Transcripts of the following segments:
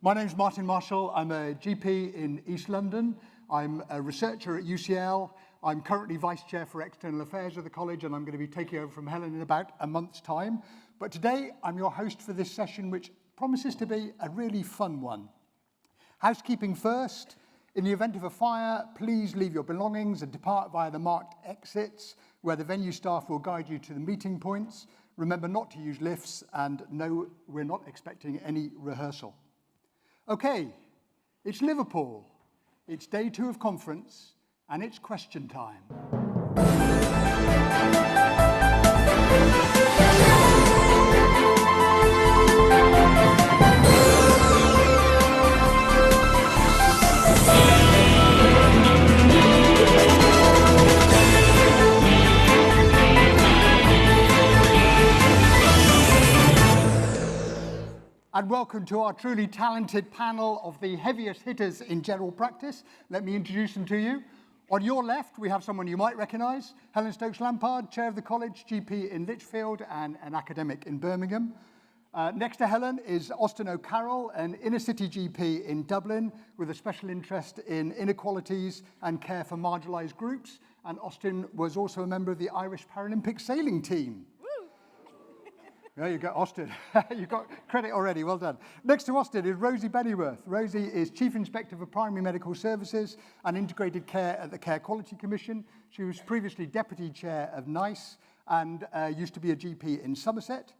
My name's Martin Marshall. I'm a GP in East London. I'm a researcher at UCL. I'm currently Vice Chair for External Affairs of the College, and I'm going to be taking over from Helen in about a month's time. But today, I'm your host for this session, which promises to be a really fun one. Housekeeping first. In the event of a fire, please leave your belongings and depart via the marked exits, where the venue staff will guide you to the meeting points. Remember not to use lifts, and no, we're not expecting any rehearsal. Okay, it's Liverpool. It's day 2 of conference, and it's question time. And welcome to our truly talented panel of the heaviest hitters in general practice. Let me introduce them to you. On your left, we have someone you might recognise, Helen Stokes-Lampard, Chair of the College, GP in Lichfield and an academic in Birmingham. Next to Helen is Austin O'Carroll, an inner-city GP in Dublin with a special interest in inequalities and care for marginalised groups. And Austin was also a member of the Irish Paralympic sailing team. There you go, Austin. You got credit already, well done. Next to Austin is Rosie Bennyworth. Rosie is Chief Inspector for Primary Medical Services and Integrated Care at the Care Quality Commission. She was previously Deputy Chair of NICE and used to be a GP in Somerset.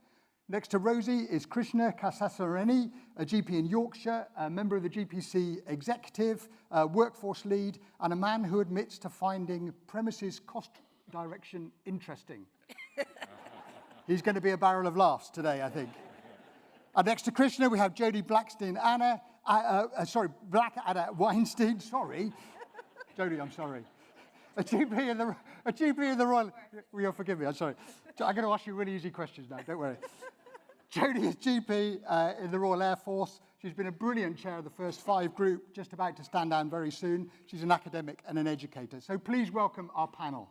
Next to Rosie is Krishna Menon, a GP in Yorkshire, a member of the GPC Executive, workforce lead, and a man who admits to finding premises cost direction interesting. He's going to be a barrel of laughs today, I think. And next to Krishna, we have Jodie Blackadder Weinstein. Sorry. Jodie, I'm sorry. A GP in the Royal... You'll forgive me, I'm sorry. I'm going to ask you really easy questions now, don't worry. Jodie is GP in the Royal Air Force. She's been a brilliant chair of the First 5 group, just about to stand down very soon. She's an academic and an educator. So please welcome our panel.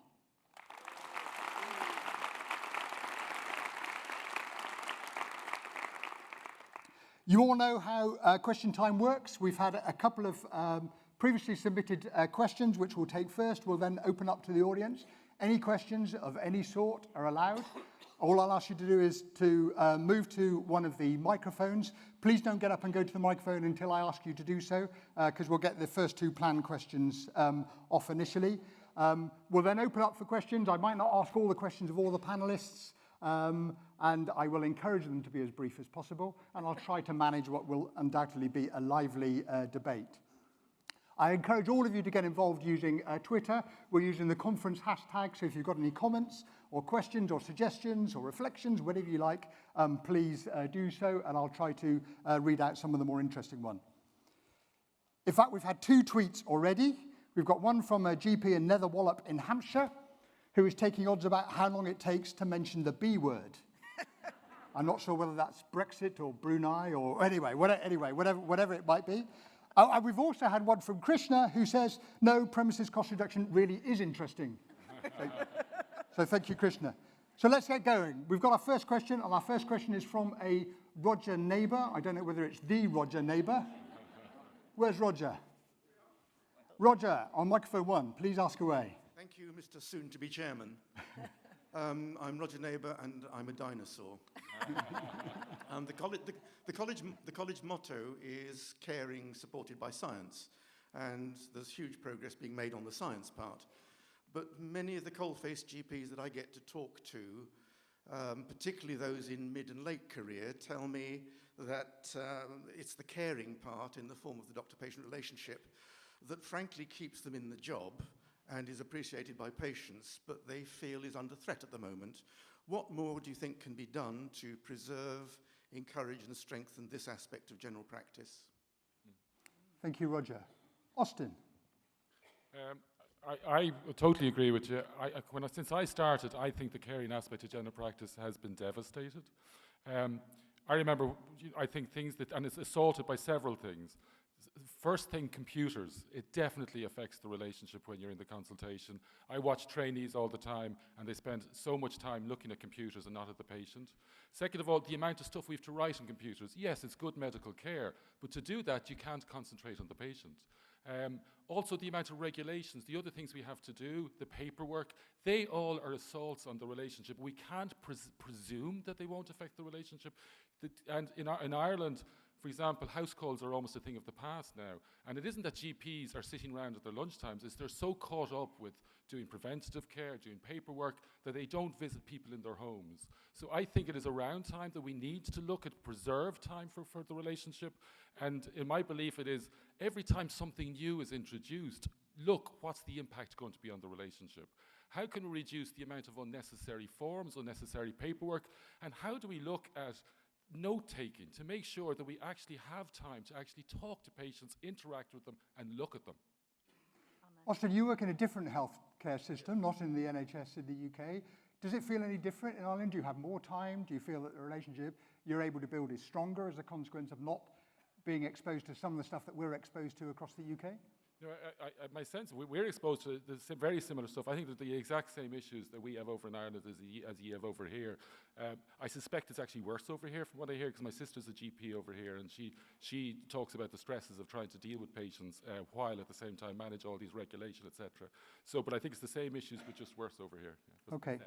You all know how question time works. We've had a couple of previously submitted questions, which we'll take first. We'll then open up to the audience. Any questions of any sort are allowed. All I'll ask you to do is to move to one of the microphones. Please don't get up and go to the microphone until I ask you to do so, because we'll get the first 2 planned questions off initially. We'll then open up for questions. I might not ask all the questions of all the panelists. And I will encourage them to be as brief as possible, and I'll try to manage what will undoubtedly be a lively debate. I encourage all of you to get involved using Twitter. We're using the conference hashtag, so if you've got any comments or questions or suggestions or reflections, whatever you like, please do so, and I'll try to read out some of the more interesting ones. In fact, we've had 2 tweets already. We've got one from a GP in Netherwallop in Hampshire, who is taking odds about how long it takes to mention the B word. I'm not sure whether that's Brexit or Brunei or whatever it might be. And we've also had one from Krishna who says, no, premises cost reduction really is interesting. So thank you, Krishna. So let's get going. We've got our first question, and our first question is from a Roger Neighbour. I don't know whether it's the Roger Neighbour. Where's Roger? Roger, on microphone 1, please ask away. Thank you, Mr. Soon-to-be Chairman. I'm Roger Neighbour, and I'm a dinosaur. The college motto is caring supported by science, and there's huge progress being made on the science part. But many of the coal-faced GPs that I get to talk to, particularly those in mid and late career, tell me that it's the caring part in the form of the doctor-patient relationship that frankly keeps them in the job and is appreciated by patients, but they feel is under threat at the moment. What more do you think can be done to preserve, encourage and strengthen this aspect of general practice? Thank you, Roger. Austin. I totally agree with you. Since I started, I think the caring aspect of general practice has been devastated. I remember, I think things that, and it's assaulted by several things. First thing, computers. It definitely affects the relationship when you're in the consultation. I watch trainees all the time, and they spend so much time looking at computers and not at the patient. Second of all, the amount of stuff we have to write on computers. Yes, it's good medical care, but to do that, you can't concentrate on the patient. Also, the amount of regulations, the other things we have to do, the paperwork, they all are assaults on the relationship. We can't presume that they won't affect the relationship. And in Ireland, for example, house calls are almost a thing of the past now. And it isn't that GPs are sitting around at their lunchtimes, it's they're so caught up with doing preventative care, doing paperwork, that they don't visit people in their homes. So I think it is around time that we need to look at preserved time for the relationship. And in my belief, it is every time something new is introduced, look, what's the impact going to be on the relationship? How can we reduce the amount of unnecessary forms, unnecessary paperwork? And how do we look at note-taking to make sure that we actually have time to actually talk to patients, interact with them, and look at them? Austin, you work in a different healthcare system, not in the NHS in the UK. Does it feel any different in Ireland? Do you have more time? Do you feel that the relationship you're able to build is stronger as a consequence of not being exposed to some of the stuff that we're exposed to across the UK? You know, my sense, we're exposed to very similar stuff. I think that the exact same issues that we have over in Ireland as you have over here. I suspect it's actually worse over here from what I hear, because my sister's a GP over here, and she talks about the stresses of trying to deal with patients while at the same time manage all these regulations, etc. So, but I think it's the same issues, but just worse over here. Yeah, okay.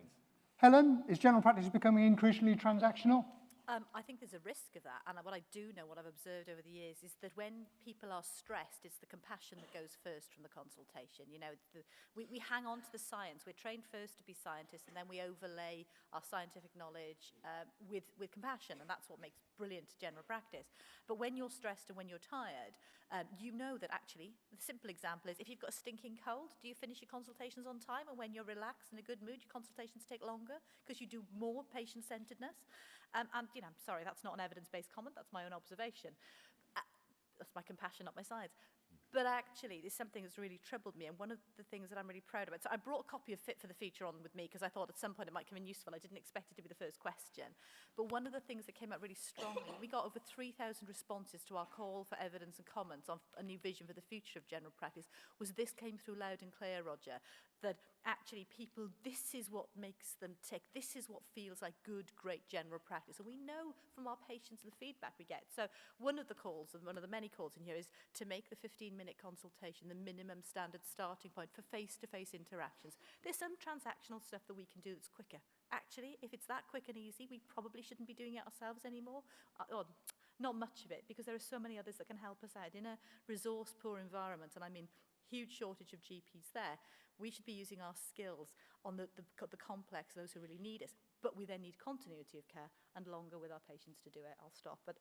Helen, is general practice becoming increasingly transactional? I think there's a risk of that, and what I do know, what I've observed over the years, is that when people are stressed, it's the compassion that goes first from the consultation. You know, we hang on to the science. We're trained first to be scientists, and then we overlay our scientific knowledge with compassion, and that's what makes brilliant general practice. But when you're stressed and when you're tired, you know that actually, the simple example is, if you've got a stinking cold, do you finish your consultations on time? And when you're relaxed and in a good mood, your consultations take longer because you do more patient-centeredness. And, you know, I'm sorry, that's not an evidence-based comment, that's my own observation. That's my compassion, not my science. But actually, there's something that's really troubled me, and one of the things that I'm really proud about. So I brought a copy of Fit for the Future on with me, because I thought at some point it might come in useful. I didn't expect it to be the first question. But one of the things that came out really strongly, we got over 3,000 responses to our call for evidence and comments on a new vision for the future of general practice, was this came through loud and clear, Roger, that actually people, this is what makes them tick. This is what feels like good, great general practice. And we know from our patients the feedback we get. So one of the calls, and one of the many calls in here, is to make the 15-minute consultation the minimum standard starting point for face-to-face interactions. There's some transactional stuff that we can do that's quicker. Actually, if it's that quick and easy, we probably shouldn't be doing it ourselves anymore. Or not much of it, because there are so many others that can help us out. In a resource-poor environment, and I mean huge shortage of GPs there, we should be using our skills on the complex, those who really need us. But we then need continuity of care and longer with our patients to do it. I'll stop. But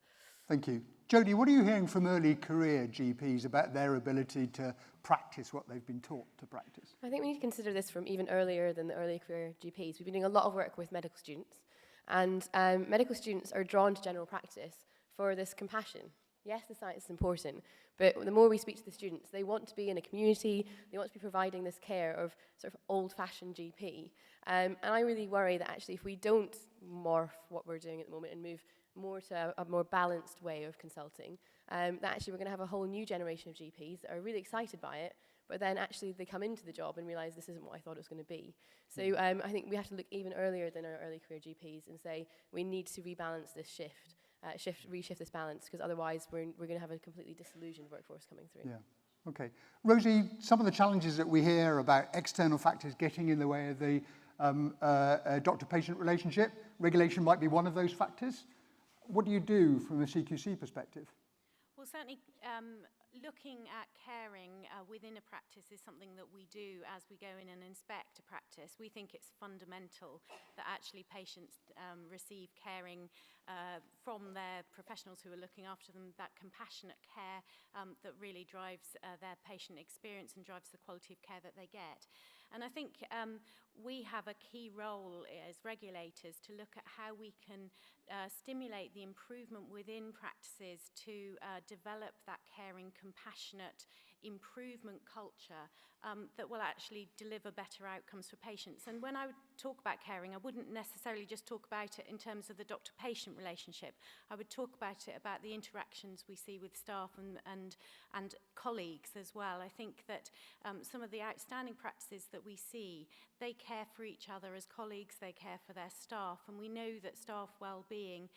thank you. Jodie, what are you hearing from early career GPs about their ability to practice what they've been taught to practice? I think we need to consider this from even earlier than the early career GPs. We've been doing a lot of work with medical students, and medical students are drawn to general practice for this compassion. Yes, the science is important, but the more we speak to the students, they want to be in a community, they want to be providing this care of sort of old-fashioned GP. And I really worry that actually if we don't morph what we're doing at the moment and move more to a more balanced way of consulting, that actually we're going to have a whole new generation of GPs that are really excited by it, but then actually they come into the job and realise this isn't what I thought it was going to be. So I think we have to look even earlier than our early career GPs and say we need to rebalance this shift. Reshift this balance, because otherwise we're going to have a completely disillusioned workforce coming through. Yeah, okay. Rosie, some of the challenges that we hear about external factors getting in the way of the doctor-patient relationship, regulation might be one of those factors. What do you do from a CQC perspective? Well, certainly looking at caring within a practice is something that we do as we go in and inspect a practice. We think it's fundamental that actually patients receive caring from their professionals who are looking after them, that compassionate care that really drives their patient experience and drives the quality of care that they get. And I think we have a key role as regulators to look at how we can stimulate the improvement within practices to develop that caring, compassionate improvement culture that will actually deliver better outcomes for patients. And when I would talk about caring, I wouldn't necessarily just talk about it in terms of the doctor-patient relationship. I would talk about it about the interactions we see with staff and colleagues as well. I think that some of the outstanding practices that we see, they care for each other as colleagues, they care for their staff, and we know that staff well-being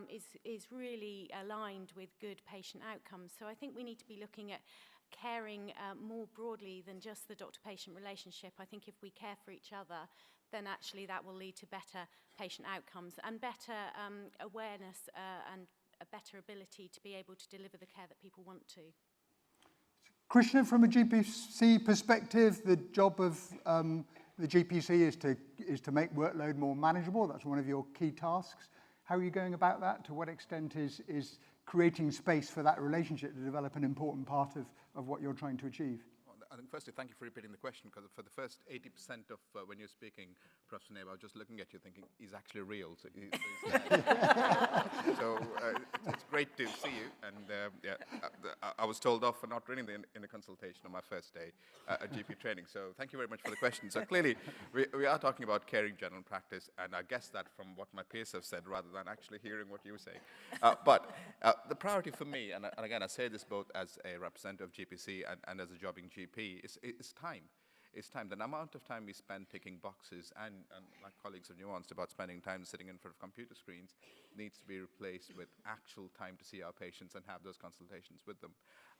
is really aligned with good patient outcomes. So I think we need to be looking at caring more broadly than just the doctor-patient relationship. I think if we care for each other, then actually that will lead to better patient outcomes and better awareness and a better ability to be able to deliver the care that people want to. Krishna, from a GPC perspective, the job of the GPC is to make workload more manageable. That's one of your key tasks. How are you going about that? To what extent is creating space for that relationship to develop an important part of what you're trying to achieve? Well, I think firstly, thank you for repeating the question, because for the first 80% of when you're speaking, Professor Neb, I was just looking at you thinking, he's actually real. So, it's great to see you. And I was told off for not reading in a consultation on my first day at GP training. So thank you very much for the question. So clearly, we are talking about caring general practice, and I guess that from what my peers have said rather than actually hearing what you were saying. But the priority for me, and again, I say this both as a representative of GPC and as a jobbing GP, is time. It's time. The amount of time we spend ticking boxes, and my colleagues have nuanced about spending time sitting in front of computer screens, needs to be replaced with actual time to see our patients and have those consultations with them.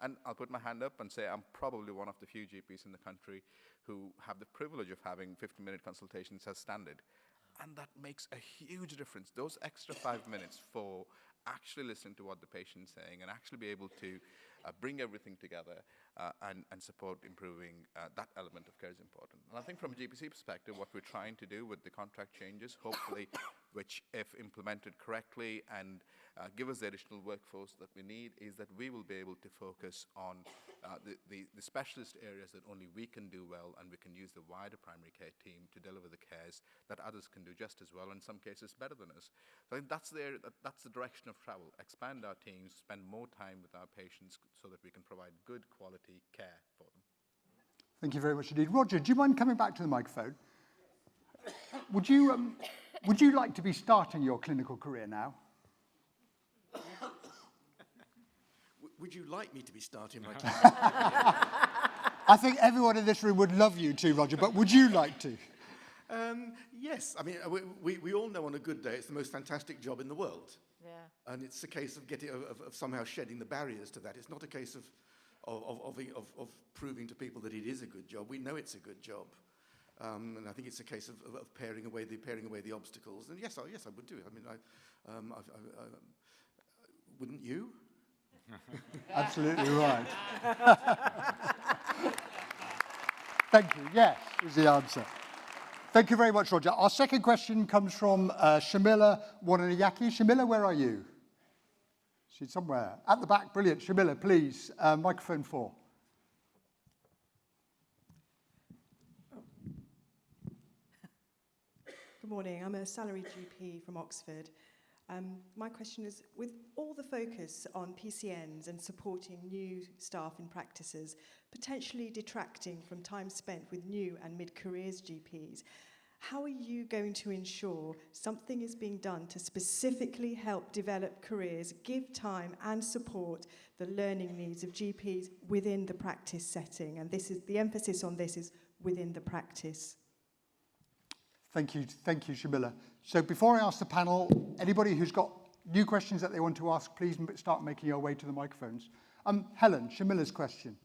And I'll put my hand up and say I'm probably one of the few GPs in the country who have the privilege of having 50-minute consultations as standard. And that makes a huge difference. Those extra 5 minutes for actually listening to what the patient's saying and actually be able to bring everything together and support improving that element of care is important. And I think from a GPC perspective, what we're trying to do with the contract changes, hopefully, which if implemented correctly and give us the additional workforce that we need, is that we will be able to focus on the specialist areas that only we can do well, and we can use the wider primary care team to deliver the cares that others can do just as well, in some cases better than us. So I think that's the direction of travel. Expand our teams, spend more time with our patients so that we can provide good quality care for them. Thank you very much indeed. Roger, do you mind coming back to the microphone? Would you like to be starting your clinical career now? Would you like me to be starting my I think everyone in this room would love you to, Roger, but would you like to? Yes. I mean, we all know on a good day it's the most fantastic job in the world. Yeah. And it's a case of somehow shedding the barriers to that. It's not a case of proving to people that it is a good job. We know it's a good job. And I think it's a case of paring away the obstacles. And yes, I would do it. I mean, wouldn't you? Absolutely right. Thank you. Yes, is the answer. Thank you very much, Roger. Our second question comes from Shamila Wananayaki. Shamila, where are you? She's somewhere. At the back, brilliant. Shamila, please, microphone 4. Good morning. I'm a salaried GP from Oxford. My question is, with all the focus on PCNs and supporting new staff in practices, potentially detracting from time spent with new and mid-careers GPs, how are you going to ensure something is being done to specifically help develop careers, give time and support the learning needs of GPs within the practice setting? And this is the emphasis on this is within the practice. Thank you, Shamila. So before I ask the panel, anybody who's got new questions that they want to ask, please start making your way to the microphones. Helen, Shamila's question.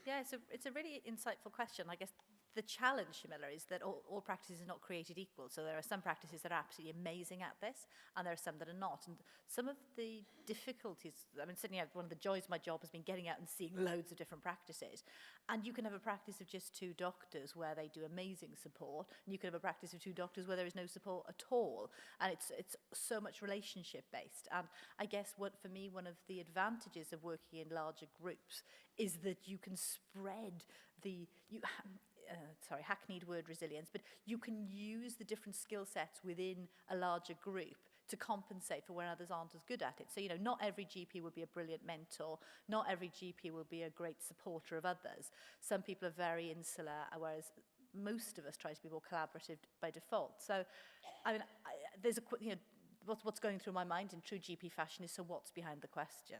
Yeah, it's a really insightful question. I guess the challenge, Shamila, is that all practices are not created equal. So there are some practices that are absolutely amazing at this, and there are some that are not. And some of the difficulties, I mean, certainly one of the joys of my job has been getting out and seeing loads of different practices. And you can have a practice of just 2 doctors where they do amazing support, and you can have a practice of 2 doctors where there is no support at all. And it's so much relationship-based. And I guess for me, one of the advantages of working in larger groups is that you can spread hackneyed word resilience, but you can use the different skill sets within a larger group to compensate for when others aren't as good at it. So, not every GP will be a brilliant mentor. Not every GP will be a great supporter of others. Some people are very insular, whereas most of us try to be more collaborative by default. So, I mean, there's what's going through my mind in true GP fashion is, so what's behind the question?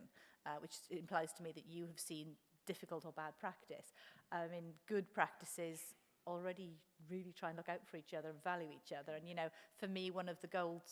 Which implies to me that you have seen difficult or bad practice. I mean, good practices already really try and look out for each other and value each other. And for me, one of the gold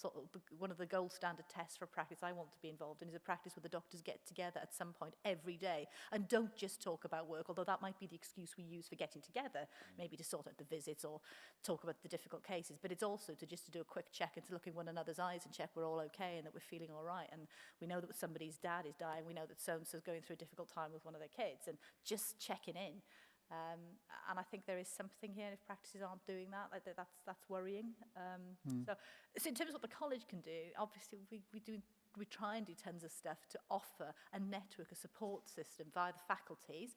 standard tests for practice I want to be involved in is a practice where the doctors get together at some point every day and don't just talk about work, although that might be the excuse we use for getting together, maybe to sort out the visits or talk about the difficult cases. But it's also to do a quick check and to look in one another's eyes and check we're all okay and that we're feeling all right. And we know that somebody's dad is dying. We know that so-and-so's going through a difficult time with one of their kids, and just checking in. And I think there is something here, if practices aren't doing that, that's worrying. So in terms of what the college can do, obviously we try and do tons of stuff to offer a network, a support system via the faculties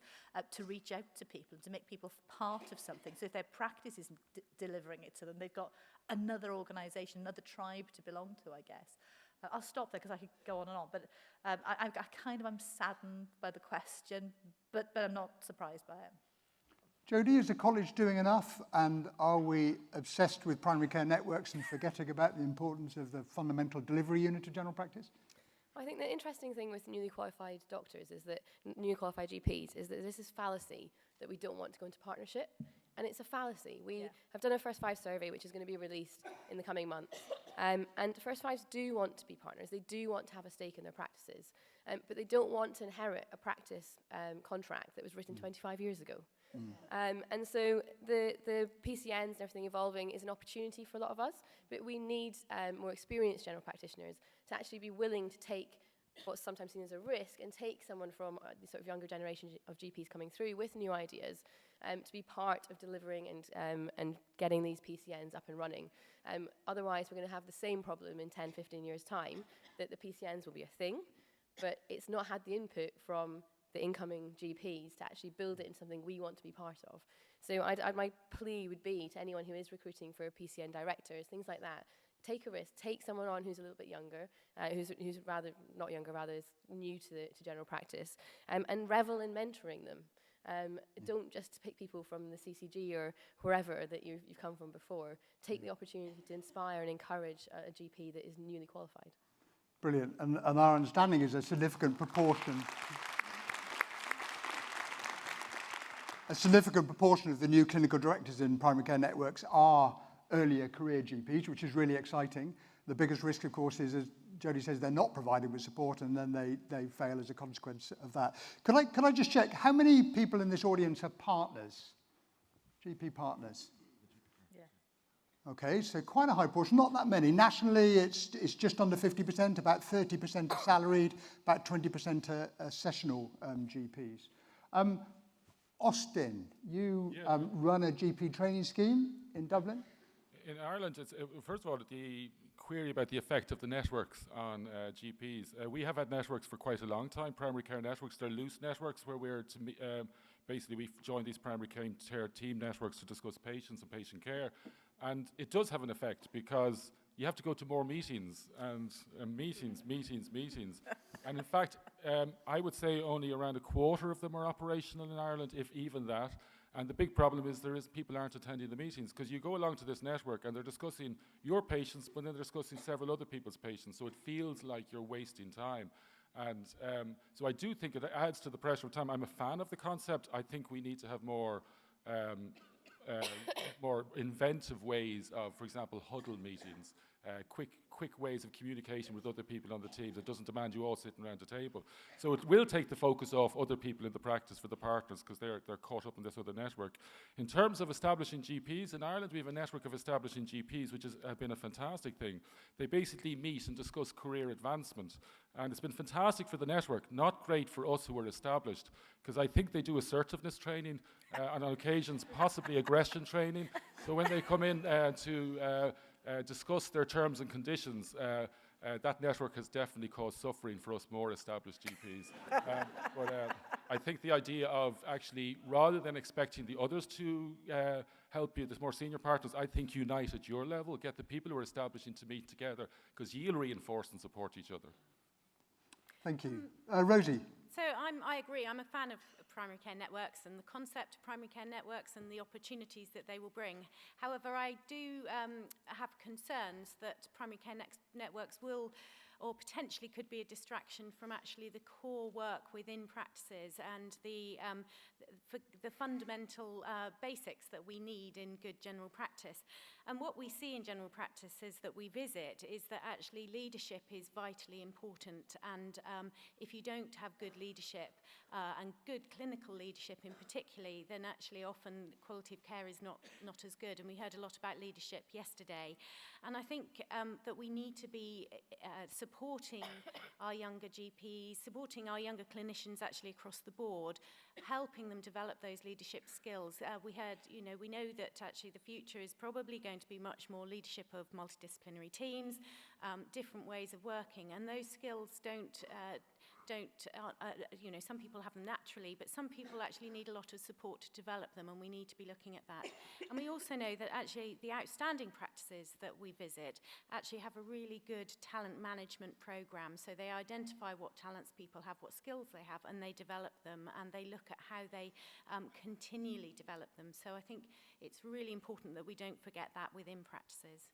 to reach out to people and to make people part of something. So if their practice isn't delivering it to them, they've got another organisation, another tribe to belong to, I guess. I'll stop there because I could go on and on, but I'm saddened by the question, but I'm not surprised by it. Jodie, is the college doing enough, and are we obsessed with primary care networks and forgetting about the importance of the fundamental delivery unit of general practice? I think the interesting thing with newly qualified doctors is that, newly qualified GPs, is that there's this fallacy that we don't want to go into partnership, and it's a fallacy. We have done a First Five survey, which is going to be released in the coming months, and First Fives do want to be partners. They do want to have a stake in their practices, but they don't want to inherit a practice contract that was written 25 years ago. And so the PCNs and everything evolving is an opportunity for a lot of us, but we need more experienced general practitioners to actually be willing to take what's sometimes seen as a risk and take someone from the sort of younger generation of GPs coming through with new ideas to be part of delivering and getting these PCNs up and running. Otherwise, we're going to have the same problem in 10, 15 years' time, that the PCNs will be a thing, but it's not had the input from the incoming GPs to actually build it into something we want to be part of. So my plea would be to anyone who is recruiting for PCN directors, things like that, take a risk, take someone on who's a little bit younger, who's rather not younger, rather is new to general practice, and revel in mentoring them. Don't just pick people from the CCG or wherever that you've come from before. Take the opportunity to inspire and encourage a GP that is newly qualified. Brilliant. And our understanding is a significant proportion of the new clinical directors in primary care networks are earlier career GPs, which is really exciting. The biggest risk, of course, is, as Jodie says, they're not provided with support, and then they fail as a consequence of that. Can I just check, how many people in this audience are partners, GP partners? Yeah. Okay, so quite a high portion, not that many. Nationally, it's just under 50%, about 30% are salaried, about 20% are sessional GPs. Austin, you run a GP training scheme in Dublin? In Ireland, it's, first of all, the query about the effect of the networks on GPs. We have had networks for quite a long time, primary care networks. They're loose networks where we're basically we've joined these primary care team networks to discuss patients and patient care. And it does have an effect because you have to go to more meetings and meetings. And in fact, I would say only around a quarter of them are operational in Ireland, if even that. And the big problem is people aren't attending the meetings, because you go along to this network and they're discussing your patients, but then they're discussing several other people's patients. So it feels like you're wasting time. And so I do think it adds to the pressure of time. I'm a fan of the concept. I think we need to have more more inventive ways of, for example, huddle meetings, quick ways of communication with other people on the team that doesn't demand you all sitting around a table. So it will take the focus off other people in the practice for the partners, because they're caught up in this other network. In terms of establishing GPs, in Ireland we have a network of establishing GPs, which has been a fantastic thing. They basically meet and discuss career advancement, and it's been fantastic for the network, not great for us who are established, because I think they do assertiveness training, and on occasions possibly aggression training. So when they come in to discuss their terms and conditions, that network has definitely caused suffering for us more established GPs. I think the idea of actually, rather than expecting the others to help you, the more senior partners, I think unite at your level, get the people who are establishing to meet together, because you'll reinforce and support each other. Thank you. Rosie? So I agree. I'm a fan of primary care networks and the concept of primary care networks and the opportunities that they will bring. However, I do have concerns that primary care networks will, or potentially could be, a distraction from actually the core work within practices and the fundamental basics that we need in good general practice. And what we see in general practices that we visit is that actually leadership is vitally important. And if you don't have good leadership and good clinical leadership in particularly, then actually often quality of care is not as good. And we heard a lot about leadership yesterday. And I think that we need to be supporting our younger GPs, supporting our younger clinicians actually across the board, helping them develop those leadership skills. We know that actually the future is probably going to be much more leadership of multidisciplinary teams, different ways of working, and those skills some people have them naturally, but some people actually need a lot of support to develop them, and we need to be looking at that. And we also know that actually the outstanding practices that we visit actually have a really good talent management program. So they identify what talents people have, what skills they have, and they develop them, and they look at how they continually develop them. So I think it's really important that we don't forget that within practices.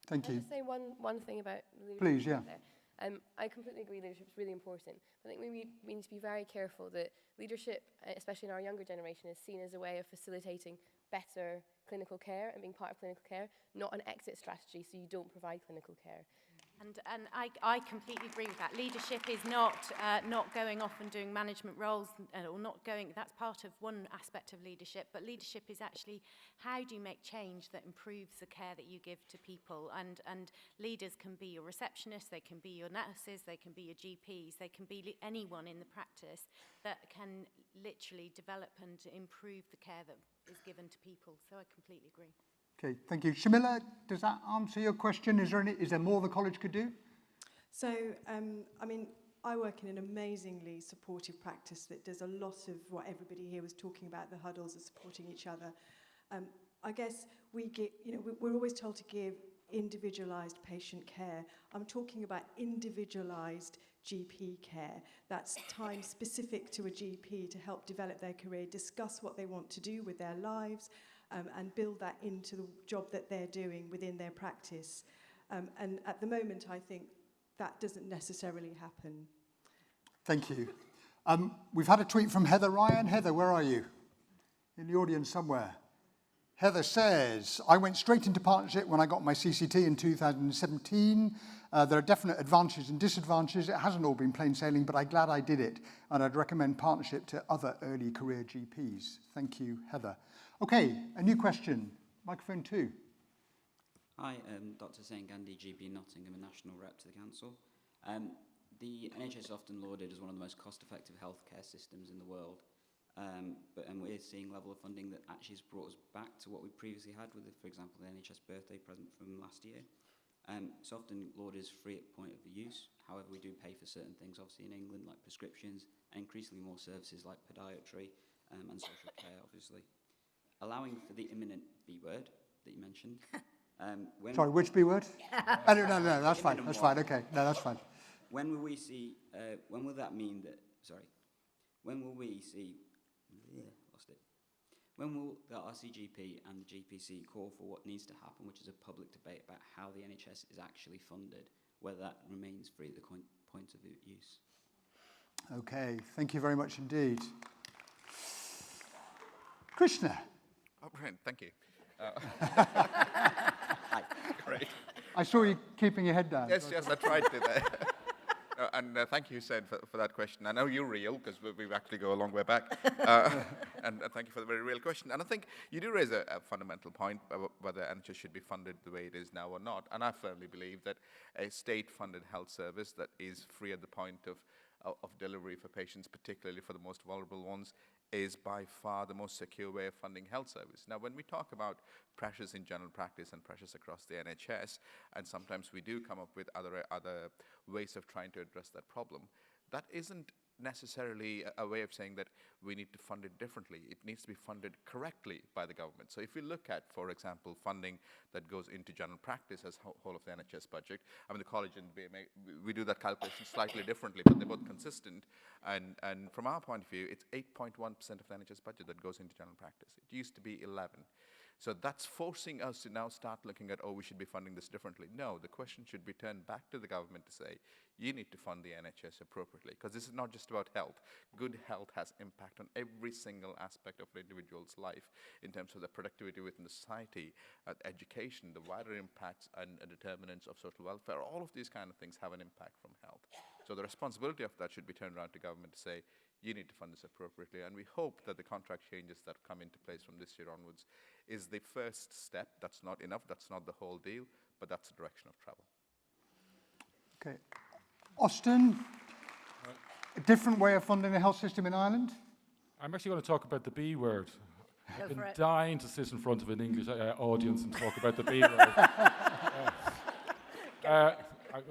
Thank Can I you. just say one thing about leadership? Please, yeah. There? I completely agree leadership is really important. I think we need to be very careful that leadership, especially in our younger generation, is seen as a way of facilitating better clinical care and being part of clinical care, not an exit strategy so you don't provide clinical care. And I completely agree with that. Leadership is not going off and doing management roles, or not going. That's part of one aspect of leadership. But leadership is actually how do you make change that improves the care that you give to people. And leaders can be your receptionists, they can be your nurses, they can be your GPs, they can be anyone in the practice that can literally develop and improve the care that is given to people. So I completely agree. Okay, thank you. Shamila, does that answer your question? Is there more the college could do? So, I work in an amazingly supportive practice that does a lot of what everybody here was talking about, the huddles of supporting each other. I guess we're always told to give individualised patient care. I'm talking about individualised GP care. That's time specific to a GP to help develop their career, discuss what they want to do with their lives, and build that into the job that they're doing within their practice. And at the moment, I think that doesn't necessarily happen. Thank you. We've had a tweet from Heather Ryan. Heather, where are you? In the audience somewhere. Heather says, I went straight into partnership when I got my CCT in 2017. There are definite advantages and disadvantages. It hasn't all been plain sailing, but I'm glad I did it. And I'd recommend partnership to other early career GPs. Thank you, Heather. Okay, a new question. Microphone 2. Hi, Dr. Sain Gandhi, GP Nottingham, a national rep to the council. The NHS is often lauded as one of the most cost-effective healthcare systems in the world. But we're seeing level of funding that actually has brought us back to what we previously had with, for example, the NHS birthday present from last year. It's often lauded as free at point of use. However, we do pay for certain things, obviously in England, like prescriptions, and increasingly more services like podiatry and social care, obviously. Allowing for the imminent B word that you mentioned. Sorry, which B word? No, that's fine. That's fine. Okay, no, that's fine. When will we see? When will that mean that? Sorry. When will we see? Lost it. When will the RCGP and the GPC call for what needs to happen, which is a public debate about how the NHS is actually funded, whether that remains free at the point of use? Okay, thank you very much indeed. Krishna. Oh, brilliant, thank you. Hi. Great. I saw you keeping your head down. Yes, I tried to there. And thank you, Sid, for that question. I know you're real, because we actually go a long way back. And thank you for the very real question. And I think you do raise a fundamental point about whether NHS should be funded the way it is now or not. And I firmly believe that a state-funded health service that is free at the point of delivery for patients, particularly for the most vulnerable ones, is by far the most secure way of funding health service. Now, when we talk about pressures in general practice and pressures across the NHS, and sometimes we do come up with other ways of trying to address that problem, that isn't necessarily a way of saying that we need to fund it differently. It needs to be funded correctly by the government. So if we look at, for example, funding that goes into general practice as whole of the NHS budget, I mean, the college and BMA, we do that calculation slightly differently, but they're both consistent. And from our point of view, it's 8.1% of the NHS budget that goes into general practice. It used to be 11. So that's forcing us to now start looking at, oh, we should be funding this differently. No, the question should be turned back to the government to say, you need to fund the NHS appropriately, because this is not just about health. Good health has impact on every single aspect of an individual's life in terms of the productivity within the society, education, the wider impacts and determinants of social welfare. All of these kind of things have an impact from health. So the responsibility of that should be turned around to government to say, you need to fund this appropriately. And we hope that the contract changes that come into place from this year onwards is the first step. That's not enough, that's not the whole deal, but that's the direction of travel. Okay. Austin, a different way of funding the health system in Ireland? I'm actually going to talk about the B word. I've Go been for it. dying to sit in front of an English audience and talk about the B word.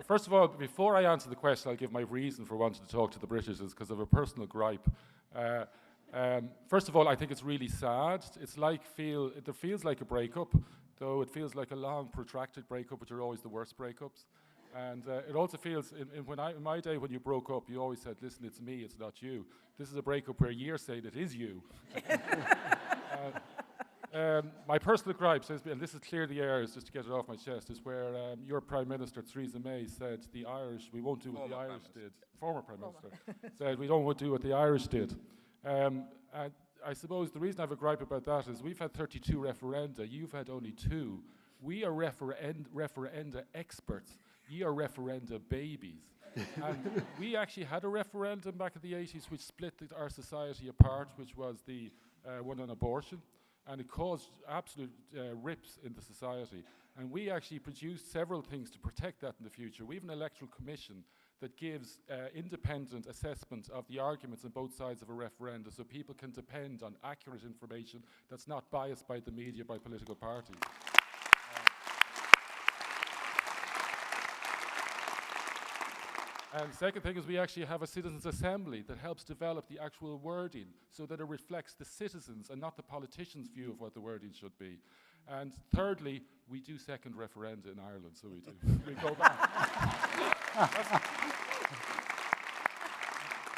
First of all, before I answer the question, I'll give my reason for wanting to talk to the British is because of a personal gripe. First of all, I think it's really sad. It's like it feels like a breakup, though it feels like a long, protracted breakup, which are always the worst breakups. And it also feels, in my day when you broke up, you always said, listen, it's me, it's not you. This is a breakup where you're saying it is you. My personal gripe, and this is clear the air, just to get it off my chest, is where your Prime Minister, Theresa May, said the Irish, we won't do what the Irish did. Former Prime Minister said we don't want to do what the Irish did. And I suppose the reason I have a gripe about that is we've had 32 referenda, you've had only 2. We are referenda experts. Ye are referenda babies. And we actually had a referendum back in the 80s which split our society apart, which was the one on abortion. And it caused absolute rips in the society. And we actually produced several things to protect that in the future. We have an electoral commission that gives independent assessment of the arguments on both sides of a referendum so people can depend on accurate information that's not biased by the media, by political parties. And the second thing is we actually have a citizens' assembly that helps develop the actual wording so that it reflects the citizens and not the politicians' view of what the wording should be. And thirdly, we do second referenda in Ireland, so we do. We go back.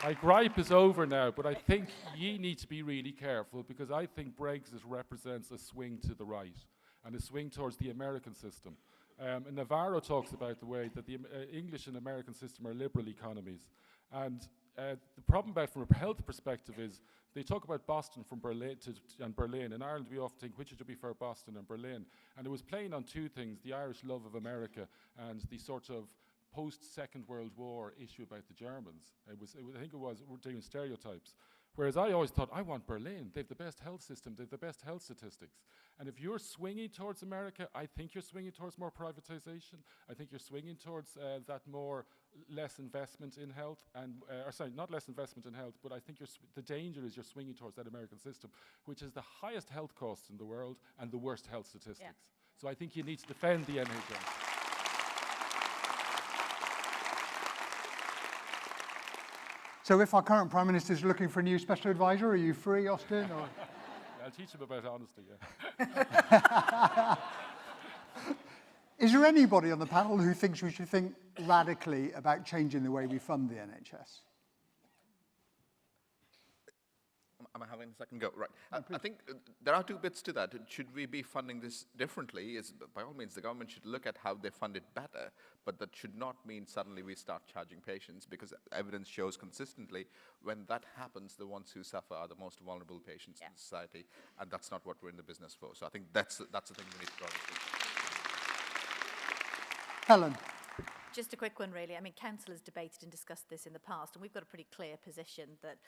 My gripe is over now, but I think ye need to be really careful because I think Brexit represents a swing to the right and a swing towards the American system. And Navarro talks about the way that the English and American system are liberal economies. And the problem about from a health perspective is they talk about Boston from Berlin and Berlin. In Ireland, we often think, which would you prefer, Boston and Berlin? And it was playing on two things, the Irish love of America and the sort of post-Second World War issue about the Germans. I think it was, we're doing stereotypes. Whereas I always thought, I want Berlin. They have the best health system. They have the best health statistics. And if you're swinging towards America, I think you're swinging towards more privatization. I think you're swinging towards less investment in health. Not less investment in health, but I think the danger is you're swinging towards that American system, which is the highest health costs in the world and the worst health statistics. Yeah. So I think you need to defend the NHS. So if our current Prime Minister is looking for a new special advisor, are you free, Austin? Or? I'll teach him about honesty, yeah. Is there anybody on the panel who thinks we should think radically about changing the way we fund the NHS? Am I having a second go? Right. I think there are two bits to that. Should we be funding this differently? By all means, the government should look at how they fund it better, but that should not mean suddenly we start charging patients, because evidence shows consistently when that happens, the ones who suffer are the most vulnerable patients in society, and that's not what we're in the business for. So I think that's the thing we need to draw. Helen. Just a quick one, really. I mean, Council has debated and discussed this in the past, and we've got a pretty clear position that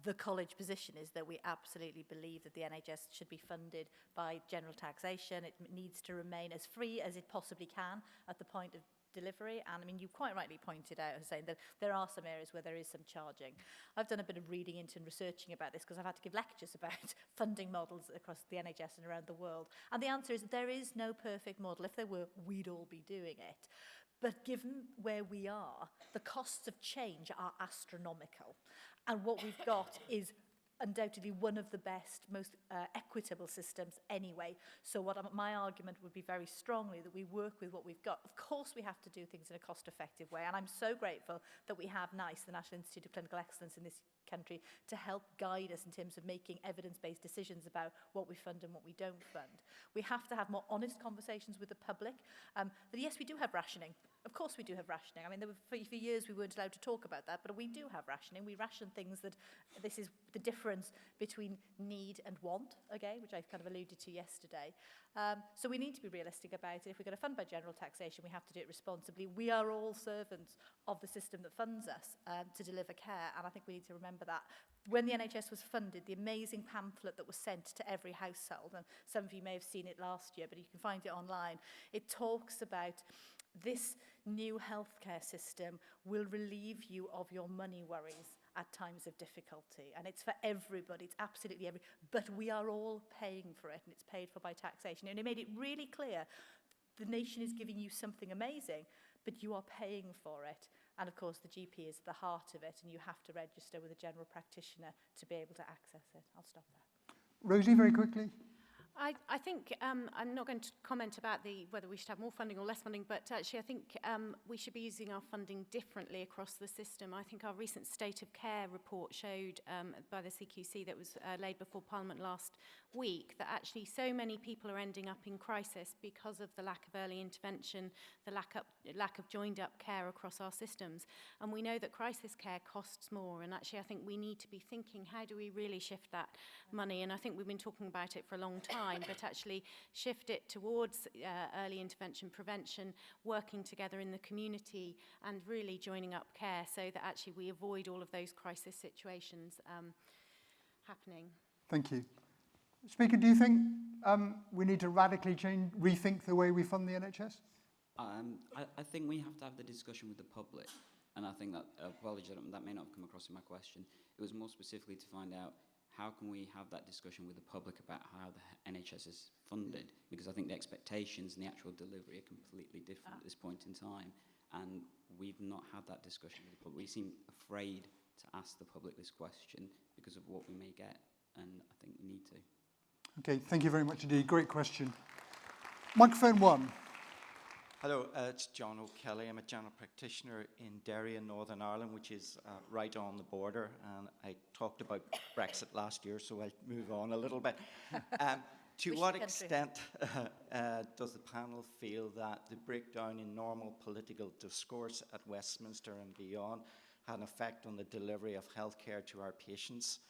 the college position is that we absolutely believe that the NHS should be funded by general taxation. It needs to remain as free as it possibly can at the point of delivery. And I mean, you quite rightly pointed out, saying that there are some areas where there is some charging. I've done a bit of reading into and researching about this because I've had to give lectures about funding models across the NHS and around the world. And the answer is there is no perfect model. If there were, we'd all be doing it. But given where we are, the costs of change are astronomical. And what we've got is undoubtedly one of the best, most equitable systems anyway. So my argument would be very strongly that we work with what we've got. Of course, we have to do things in a cost-effective way, and I'm so grateful that we have NICE, the National Institute of Clinical Excellence in this country, to help guide us in terms of making evidence-based decisions about what we fund and what we don't fund. We have to have more honest conversations with the public. That yes, we do have rationing. Of course we do have rationing. I mean, for years we weren't allowed to talk about that, but we do have rationing. We ration things that, this is the difference between need and want, okay, which I kind of alluded to yesterday. So we need to be realistic about it. If we're going to fund by general taxation, we have to do it responsibly. We are all servants of the system that funds us to deliver care, and I think we need to remember that. When the NHS was funded, the amazing pamphlet that was sent to every household, and some of you may have seen it last year, but you can find it online, it talks about this new healthcare system will relieve you of your money worries at times of difficulty. And it's for everybody, it's absolutely everybody. But we are all paying for it, and it's paid for by taxation. And it made it really clear, the nation is giving you something amazing, but you are paying for it. And of course, the GP is at the heart of it, and you have to register with a general practitioner to be able to access it. I'll stop there. Rosie, very quickly. I think I'm not going to comment about whether we should have more funding or less funding, but actually I think we should be using our funding differently across the system. I think our recent State of Care report showed by the CQC that was laid before Parliament last week that actually so many people are ending up in crisis because of the lack of early intervention, the lack of joined up care across our systems. And we know that crisis care costs more, and actually I think we need to be thinking, how do we really shift that money? And I think we've been talking about it for a long time, but actually shift it towards early intervention, prevention, working together in the community, and really joining up care so that actually we avoid all of those crisis situations happening. Thank you. Speaker, do you think we need to radically rethink the way we fund the NHS? I think we have to have the discussion with the public, and I think that, apologies, that may not have come across in my question. It was more specifically to find out how can we have that discussion with the public about how the NHS is funded, because I think the expectations and the actual delivery are completely different at this point in time, and we've not had that discussion with the public. We seem afraid to ask the public this question because of what we may get, and I think we need to. Okay, thank you very much indeed. Great question. Microphone 1. Hello, it's John O'Kelly. I'm a general practitioner in Derry in Northern Ireland, which is right on the border. And I talked about Brexit last year, so I'll move on a little bit. To what extent does the panel feel that the breakdown in normal political discourse at Westminster and beyond had an effect on the delivery of healthcare to our patients?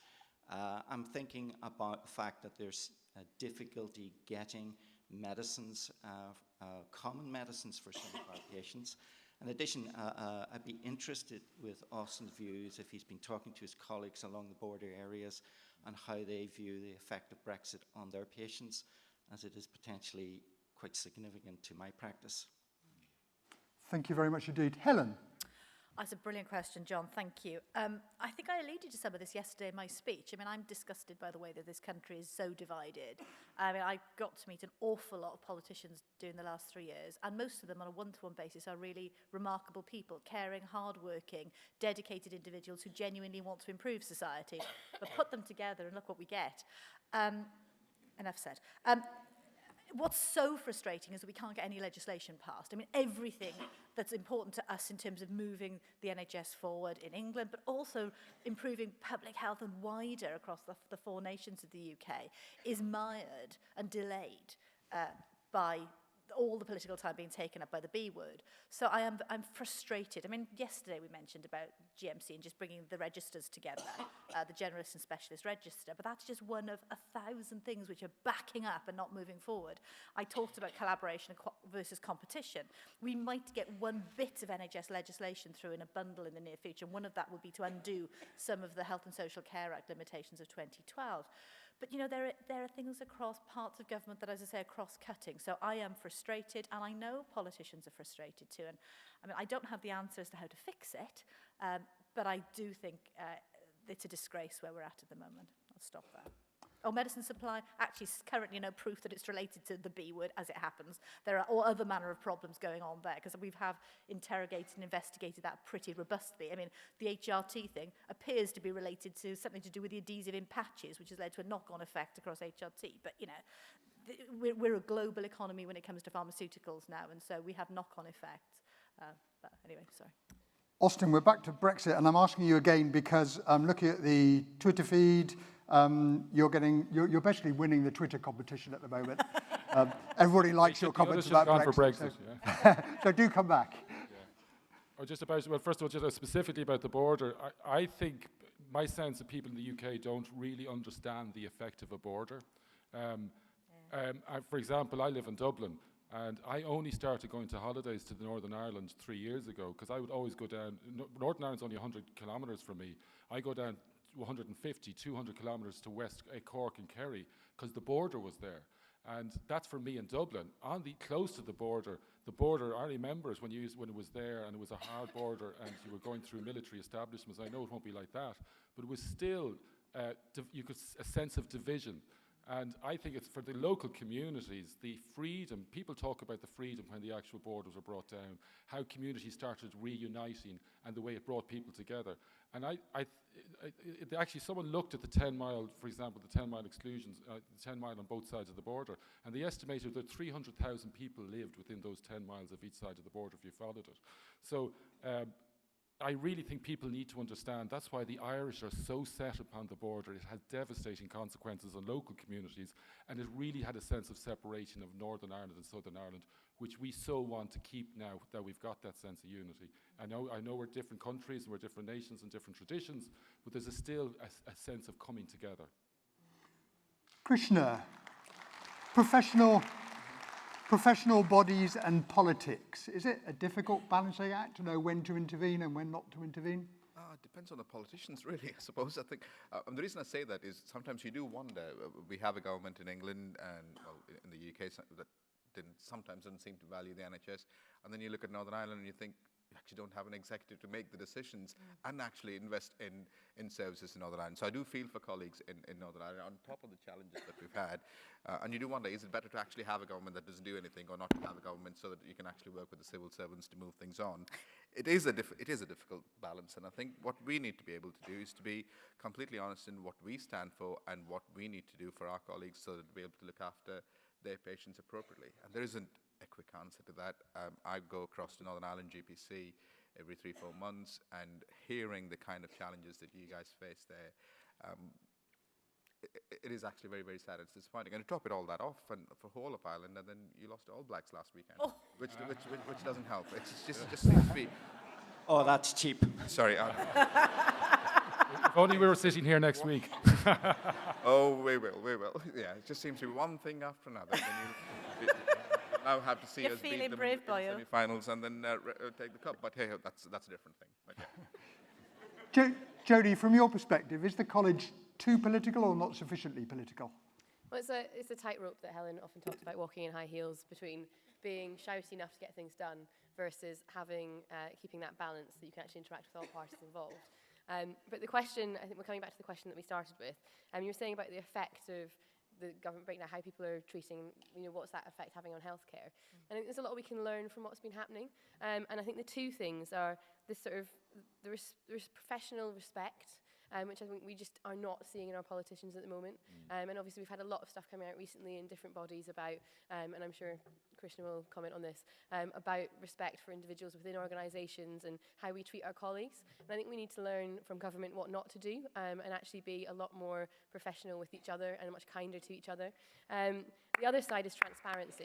I'm thinking about the fact that there's difficulty getting medicines, common medicines for some of our patients. In addition, I'd be interested with Austin's views if he's been talking to his colleagues along the border areas and how they view the effect of Brexit on their patients, as it is potentially quite significant to my practice. Thank you very much indeed. Helen. That's a brilliant question, John. Thank you. I think I alluded to some of this yesterday in my speech. I mean, I'm disgusted by the way that this country is so divided. I mean, I got to meet an awful lot of politicians during the last 3 years, and most of them on a one-to-one basis are really remarkable people, caring, hard-working, dedicated individuals who genuinely want to improve society. But put them together and look what we get. Enough said. What's so frustrating is that we can't get any legislation passed. I mean, everything that's important to us in terms of moving the NHS forward in England, but also improving public health and wider across the 4 nations of the UK, is mired and delayed by all the political time being taken up by the B word. So I'm frustrated. I mean, yesterday we mentioned about GMC and just bringing the registers together, the generalist and specialist register, but that's just one of 1,000 things which are backing up and not moving forward. I talked about collaboration versus competition. We might get one bit of NHS legislation through in a bundle in the near future, and one of that would be to undo some of the Health and Social Care Act limitations of 2012. But, you know, there are things across parts of government that, as I say, are cross-cutting. So I am frustrated, and I know politicians are frustrated too. And I mean, I don't have the answer as to how to fix it, but I do think it's a disgrace where we're at the moment. I'll stop there. our medicine supply, actually currently no proof that it's related to the B word, as it happens. There are all other manner of problems going on there, because we have interrogated and investigated that pretty robustly. I mean, the HRT thing appears to be related to something to do with the adhesive in patches, which has led to a knock-on effect across HRT. But, you know, we're a global economy when it comes to pharmaceuticals now, and so we have knock-on effects. But anyway, sorry. Austin, we're back to Brexit, and I'm asking you again because I'm looking at the Twitter feed. You're basically winning the Twitter competition at the moment. Everybody likes your comments about Brexit. So do come back. Or just about, well, first of all, just specifically about the border, I think my sense of people in the UK don't really understand the effect of a border. For example, I live in Dublin, and I only started going to holidays to Northern Ireland 3 years ago, because I would always go down. Northern Ireland's only 100 kilometres from me. I go down 150, 200 kilometres to West Cork and Kerry, because the border was there. And that's for me in Dublin. Close to the border, I remember it when it was there, and it was a hard border, and you were going through military establishments. I know it won't be like that, but it was still, a sense of division. And I think it's for the local communities, the freedom. People talk about the freedom when the actual borders were brought down, how communities started reuniting, and the way it brought people together. And actually, someone looked at the 10-mile, for example, the 10-mile exclusions, the 10 mile on both sides of the border, and they estimated that 300,000 people lived within those 10 miles of each side of the border if you followed it. So I really think people need to understand that's why the Irish are so set upon the border. It had devastating consequences on local communities, and it really had a sense of separation of Northern Ireland and Southern Ireland, which we so want to keep now that we've got that sense of unity. I know we're different countries and we're different nations and different traditions, but there's still a sense of coming together. Krishna, professional bodies and politics. Is it a difficult balancing act to know when to intervene and when not to intervene? It depends on the politicians, really, I suppose. I think the reason I say that is sometimes you do wonder. We have a government in England and in the UK that sometimes doesn't seem to value the NHS. And then you look at Northern Ireland and you think, you actually don't have an executive to make the decisions and actually invest in services in Northern Ireland. So I do feel for colleagues in Northern Ireland on top of the challenges that we've had. And you do wonder, is it better to actually have a government that doesn't do anything, or not to have a government so that you can actually work with the civil servants to move things on? It is a difficult balance, and I think what we need to be able to do is to be completely honest in what we stand for and what we need to do for our colleagues so that we're able to look after their patients appropriately. And there isn't a quick answer to that. I go across to Northern Ireland GPC every 3-4 months, and hearing the kind of challenges that you guys face there, it is actually very, very sad. It's disappointing. And to top it all that off, and for whole of Ireland, and then you lost to All Blacks last weekend, which doesn't help. It just seems to be. Oh, that's cheap. Sorry. If only we were sitting here next week. Oh, we will. Yeah, it just seems to be one thing after another. Then you now have to see us beat them in the semi-finals and then take the cup. But hey, that's a different thing. But, yeah. Jodie, from your perspective, is the college too political or not sufficiently political? Well, it's a tightrope that Helen often talks about, walking in high heels between being shouty enough to get things done versus keeping that balance that you can actually interact with all parties involved. But the question, I think we're coming back to the question that we started with. You were saying about the effect of the government breakdown, how people are treating, what's that effect having on healthcare? I think there's a lot we can learn from what's been happening. And I think the two things are this sort of, there's professional respect, which I think we just are not seeing in our politicians at the moment. And obviously we've had a lot of stuff coming out recently in different bodies about, and I'm sure Krishna will comment on this, about respect for individuals within organisations and how we treat our colleagues. And I think we need to learn from government what not to do, and actually be a lot more professional with each other and much kinder to each other. The other side is transparency.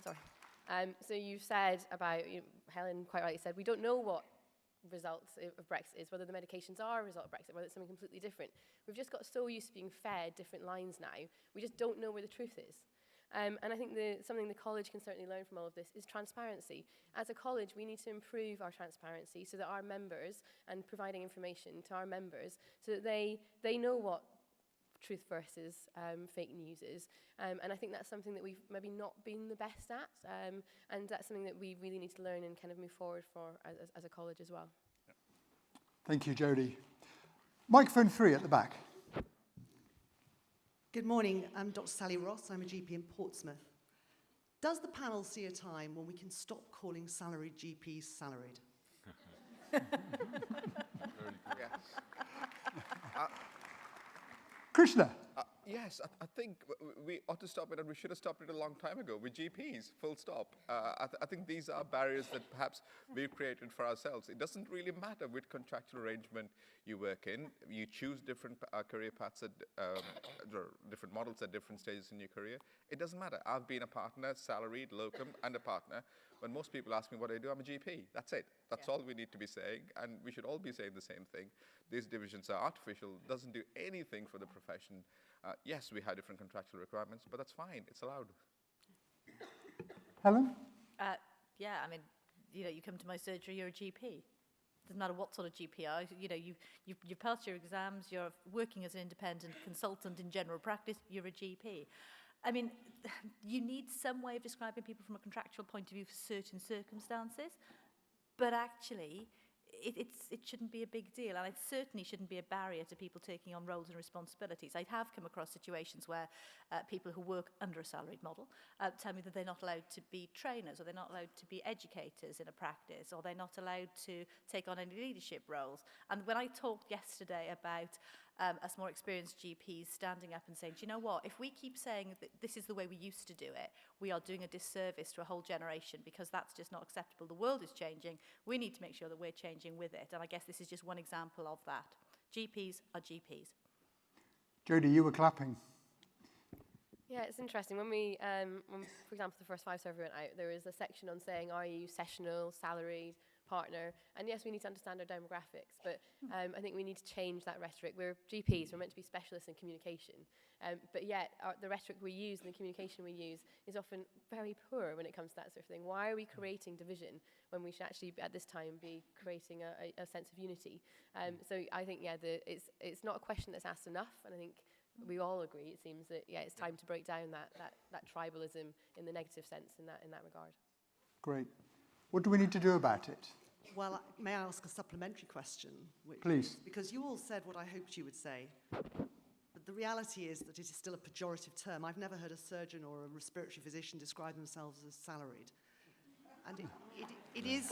Sorry. So you've said about, Helen quite rightly said, we don't know what results of Brexit is, whether the medications are a result of Brexit, whether it's something completely different. We've just got so used to being fed different lines now, we just don't know where the truth is. And I think something the college can certainly learn from all of this is transparency. As a college, we need to improve our transparency so that our members, and providing information to our members, so that they know what truth versus fake news is. And I think that's something that we've maybe not been the best at, and that's something that we really need to learn and kind of move forward for as a college as well. Thank you, Jodie. Microphone 3 at the back. Good morning. I'm Dr. Sally Ross. I'm a GP in Portsmouth. Does the panel see a time when we can stop calling salaried GPs salaried? Krishna. Yes, I think we ought to stop it, and we should have stopped it a long time ago with GPs, full stop. I think these are barriers that perhaps we've created for ourselves. It doesn't really matter which contractual arrangement you work in. You choose different career paths, different models at different stages in your career. It doesn't matter. I've been a partner, salaried, locum, and a partner. When most people ask me what I do, I'm a GP. That's it. That's all we need to be saying, and we should all be saying the same thing. These divisions are artificial, doesn't do anything for the profession. Yes, we have different contractual requirements, but that's fine. It's allowed. Helen? Yeah, I mean, you come to my surgery, you're a GP. Doesn't matter what sort of GP you are. You've passed your exams, you're working as an independent consultant in general practice, you're a GP. I mean, you need some way of describing people from a contractual point of view for certain circumstances, but actually, it shouldn't be a big deal, and it certainly shouldn't be a barrier to people taking on roles and responsibilities. I have come across situations where people who work under a salaried model tell me that they're not allowed to be trainers, or they're not allowed to be educators in a practice, or they're not allowed to take on any leadership roles. And when I talked yesterday about us more experienced GPs standing up and saying, do you know what, if we keep saying that this is the way we used to do it, we are doing a disservice to a whole generation, because that's just not acceptable. The world is changing. We need to make sure that we're changing with it. And I guess this is just one example of that. GPs are GPs. Jodie, you were clapping. Yeah, it's interesting. When we, for example, the first 5 survey went out, there was a section on saying, are you sessional, salaried, partner? And yes, we need to understand our demographics, but I think we need to change that rhetoric. We're GPs, we're meant to be specialists in communication, but yet the rhetoric we use and the communication we use is often very poor when it comes to that sort of thing. Why are we creating division when we should actually, at this time, be creating a sense of unity? So I think, yeah, it's not a question that's asked enough, and I think we all agree, it seems, that, yeah, it's time to break down that tribalism in the negative sense in that regard. Great. What do we need to do about it? Well, may I ask a supplementary question? Please. Because you all said what I hoped you would say. But the reality is that it is still a pejorative term. I've never heard a surgeon or a respiratory physician describe themselves as salaried. And it is...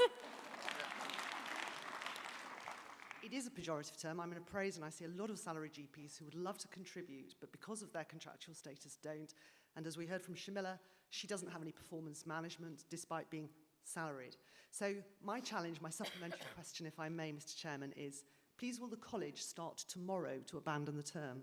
It is a pejorative term. I'm an appraiser, and I see a lot of salaried GPs who would love to contribute, but because of their contractual status don't. And as we heard from Shamila, she doesn't have any performance management despite being salaried. So my challenge, my supplementary question, if I may, Mr. Chairman, is please will the college start tomorrow to abandon the term?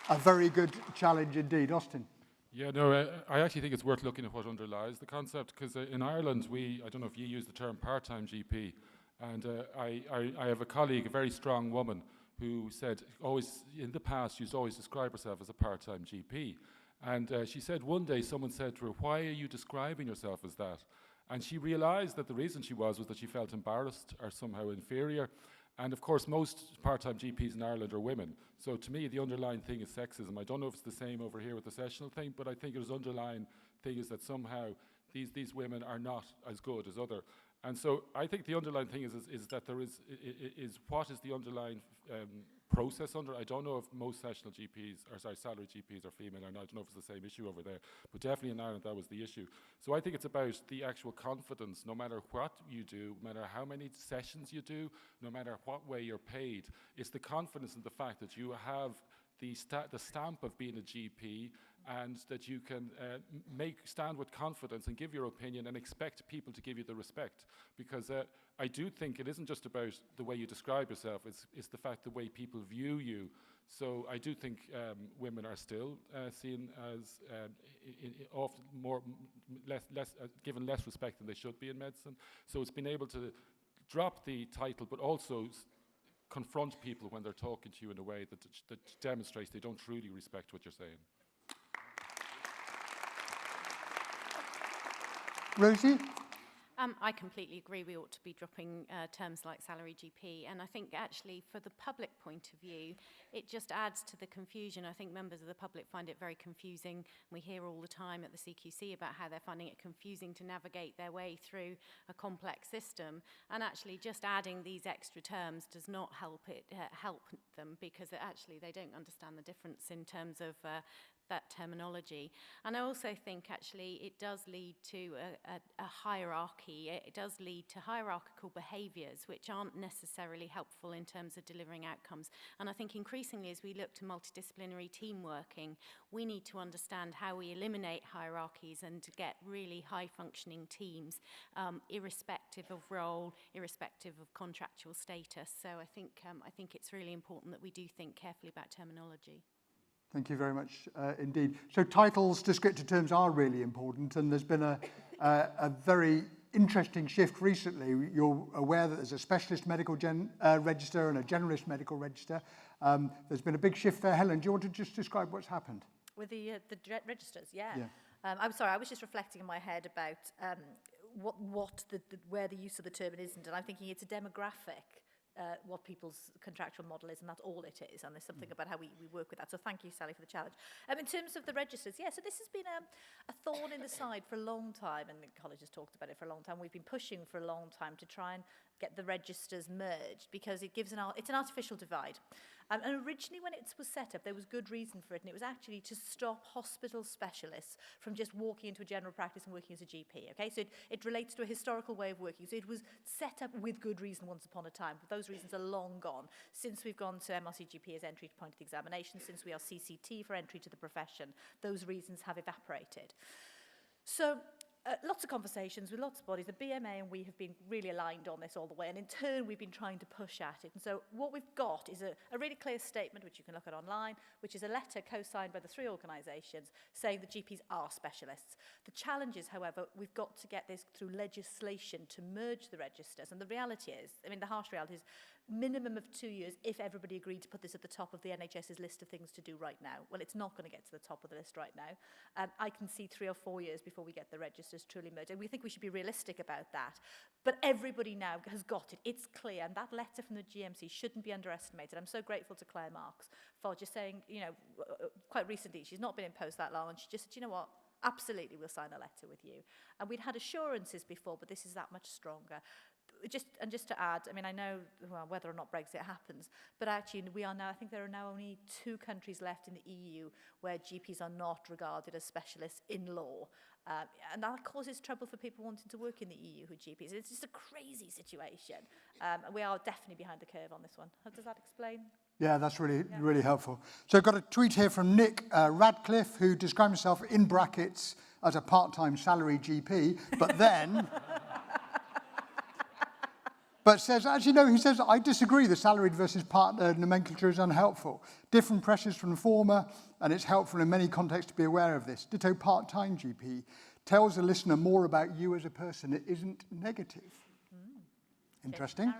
A very good challenge indeed. Austin. Yeah, no, I actually think it's worth looking at what underlies the concept, because in Ireland, I don't know if you use the term Parttime GP, and I have a colleague, a very strong woman, who said always, in the past, used to always describe herself as a part-time GP. And she said one day someone said to her, why are you describing yourself as that? And she realized that the reason she was that she felt embarrassed or somehow inferior. And of course, most part-time GPs in Ireland are women. So to me, the underlying thing is sexism. I don't know if it's the same over here with the sessional thing, but I think there's underlying thing is that somehow these women are not as good as other. And so I think the underlying thing is that there is what is the underlying process under. I don't know if most sessional GPs, or sorry, salaried GPs are female or not. I don't know if it's the same issue over there, but definitely in Ireland that was the issue. So I think it's about the actual confidence, no matter what you do, no matter how many sessions you do, no matter what way you're paid. It's the confidence in the fact that you have the stamp of being a GP, and that you can stand with confidence and give your opinion and expect people to give you the respect. Because I do think it isn't just about the way you describe yourself, it's the fact the way people view you. So I do think women are still seen as often given less respect than they should be in medicine. So it's been able to drop the title, but also confront people when they're talking to you in a way that demonstrates they don't truly respect what you're saying. Rosie? I completely agree. We ought to be dropping terms like salary GP. And I think actually for the public point of view, it just adds to the confusion. I think members of the public find it very confusing. We hear all the time at the CQC about how they're finding it confusing to navigate their way through a complex system. And actually just adding these extra terms does not help them, because actually they don't understand the difference in terms of that terminology. And I also think actually it does lead to a hierarchy. It does lead to hierarchical behaviours which aren't necessarily helpful in terms of delivering outcomes. And I think increasingly as we look to multidisciplinary team working, we need to understand how we eliminate hierarchies and to get really high functioning teams, irrespective of role, irrespective of contractual status. So I think it's really important that we do think carefully about terminology. Thank you very much indeed. So titles, descriptive terms are really important, and there's been a very interesting shift recently. You're aware that there's a specialist medical register and a generalist medical register. There's been a big shift there. Helen, do you want to just describe what's happened? With the registers, yeah. I'm sorry, I was just reflecting in my head about where the use of the term isn't, and I'm thinking it's a demographic. What people's contractual model is, and that's all it is. And there's something about how we work with that. So thank you, Sally, for the challenge. In terms of the registers, so this has been a thorn in the side for a long time, and the college has talked about it for a long time. We've been pushing for a long time to try and get the registers merged, because it gives it's an artificial divide. And originally when it was set up, there was good reason for it, and it was actually to stop hospital specialists from just walking into a general practice and working as a GP, okay? So it relates to a historical way of working. So it was set up with good reason once upon a time, but those reasons are long gone. Since we've gone to RCGP as entry to point of the examination, since we are CCT for entry to the profession, those reasons have evaporated. So lots of conversations with lots of bodies. The BMA and we have been really aligned on this all the way, and in turn we've been trying to push at it. And so what we've got is a really clear statement, which you can look at online, which is a letter co-signed by the three organisations saying that GPs are specialists. The challenge is, however, we've got to get this through legislation to merge the registers. And the reality is, the harsh reality is, minimum of 2 years if everybody agreed to put this at the top of the NHS's list of things to do right now. Well, it's not going to get to the top of the list right now. I can see 3 or 4 years before we get the registers truly merged. And we think we should be realistic about that. But everybody now has got it. It's clear. And that letter from the GMC shouldn't be underestimated. I'm so grateful to Claire Marks for just saying, quite recently, she's not been in post that long, and she just said, you know what? Absolutely, we'll sign a letter with you. And we'd had assurances before, but this is that much stronger. Just to add, I know whether or not Brexit happens, but actually I think there are now only 2 countries left in the EU where GPs are not regarded as specialists in law. And that causes trouble for people wanting to work in the EU who are GPs. It's just a crazy situation. We are definitely behind the curve on this one. Does that explain? Yeah, that's really helpful. So I've got a tweet here from Nick Radcliffe, who described himself in brackets as a part-time salary GP, but then... But says, actually, no, he says, I disagree. The salaried versus partner nomenclature is unhelpful. Different pressures from the former, and it's helpful in many contexts to be aware of this. Ditto part-time GP tells the listener more about you as a person. It isn't negative. Interesting.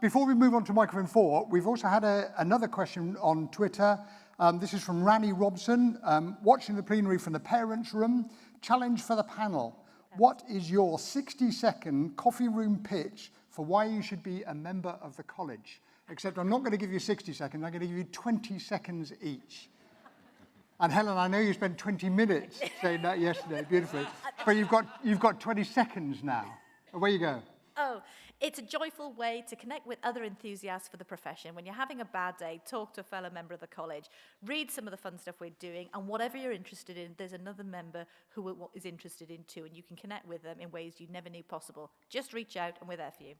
Before we move on to microphone 4, we've also had another question on Twitter. This is from Rani Robson, watching the plenary from the parents' room. Challenge for the panel. What is your 60-second coffee room pitch for why you should be a member of the college? Except I'm not going to give you 60 seconds, I'm going to give you 20 seconds each. And Helen, I know you spent 20 minutes saying that yesterday, beautifully, but you've got 20 seconds now. Away you go. Oh, it's a joyful way to connect with other enthusiasts for the profession. When you're having a bad day, talk to a fellow member of the college, read some of the fun stuff we're doing, and whatever you're interested in, there's another member who is interested in too, and you can connect with them in ways you never knew possible. Just reach out, and we're there for you.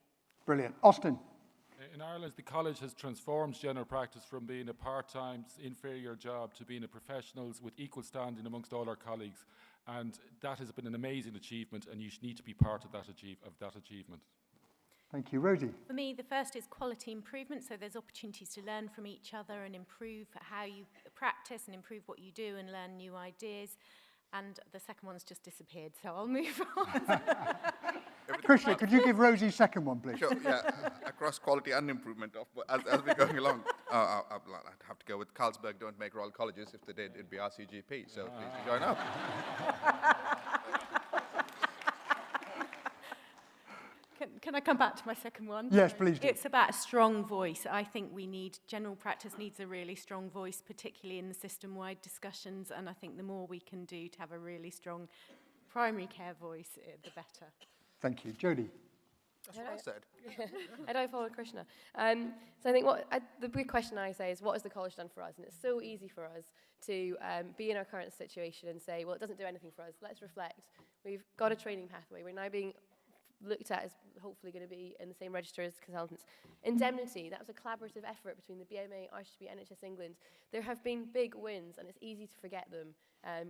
Brilliant. Austin. In Ireland, the college has transformed general practice from being a part-time, inferior job to being a professionals with equal standing amongst all our colleagues. And that has been an amazing achievement, and you need to be part of that achievement. Thank you. Rosie. For me, the first is quality improvement. So there's opportunities to learn from each other and improve how you practice and improve what you do and learn new ideas. And the second one's just disappeared, so I'll move on. Krishna, could you give Rosie's second one, please? Sure, yeah. Across quality and improvement as we're going along. I'd have to go with Carlsberg don't make Royal Colleges. If they did, it'd be RCGP, so please join up. Can I come back to my second one? Yes, please do. It's about a strong voice. I think general practice needs a really strong voice, particularly in the system-wide discussions, and I think the more we can do to have a really strong primary care voice, the better. Thank you. Jodie. That's what I said. I don't follow Krishna. So I think the big question I say is, what has the college done for us? And it's so easy for us to be in our current situation and say, well, it doesn't do anything for us. Let's reflect. We've got a training pathway. We're now being looked at as hopefully going to be in the same register as consultants. Indemnity, that was a collaborative effort between the BMA, RCGP, NHS England. There have been big wins, and it's easy to forget them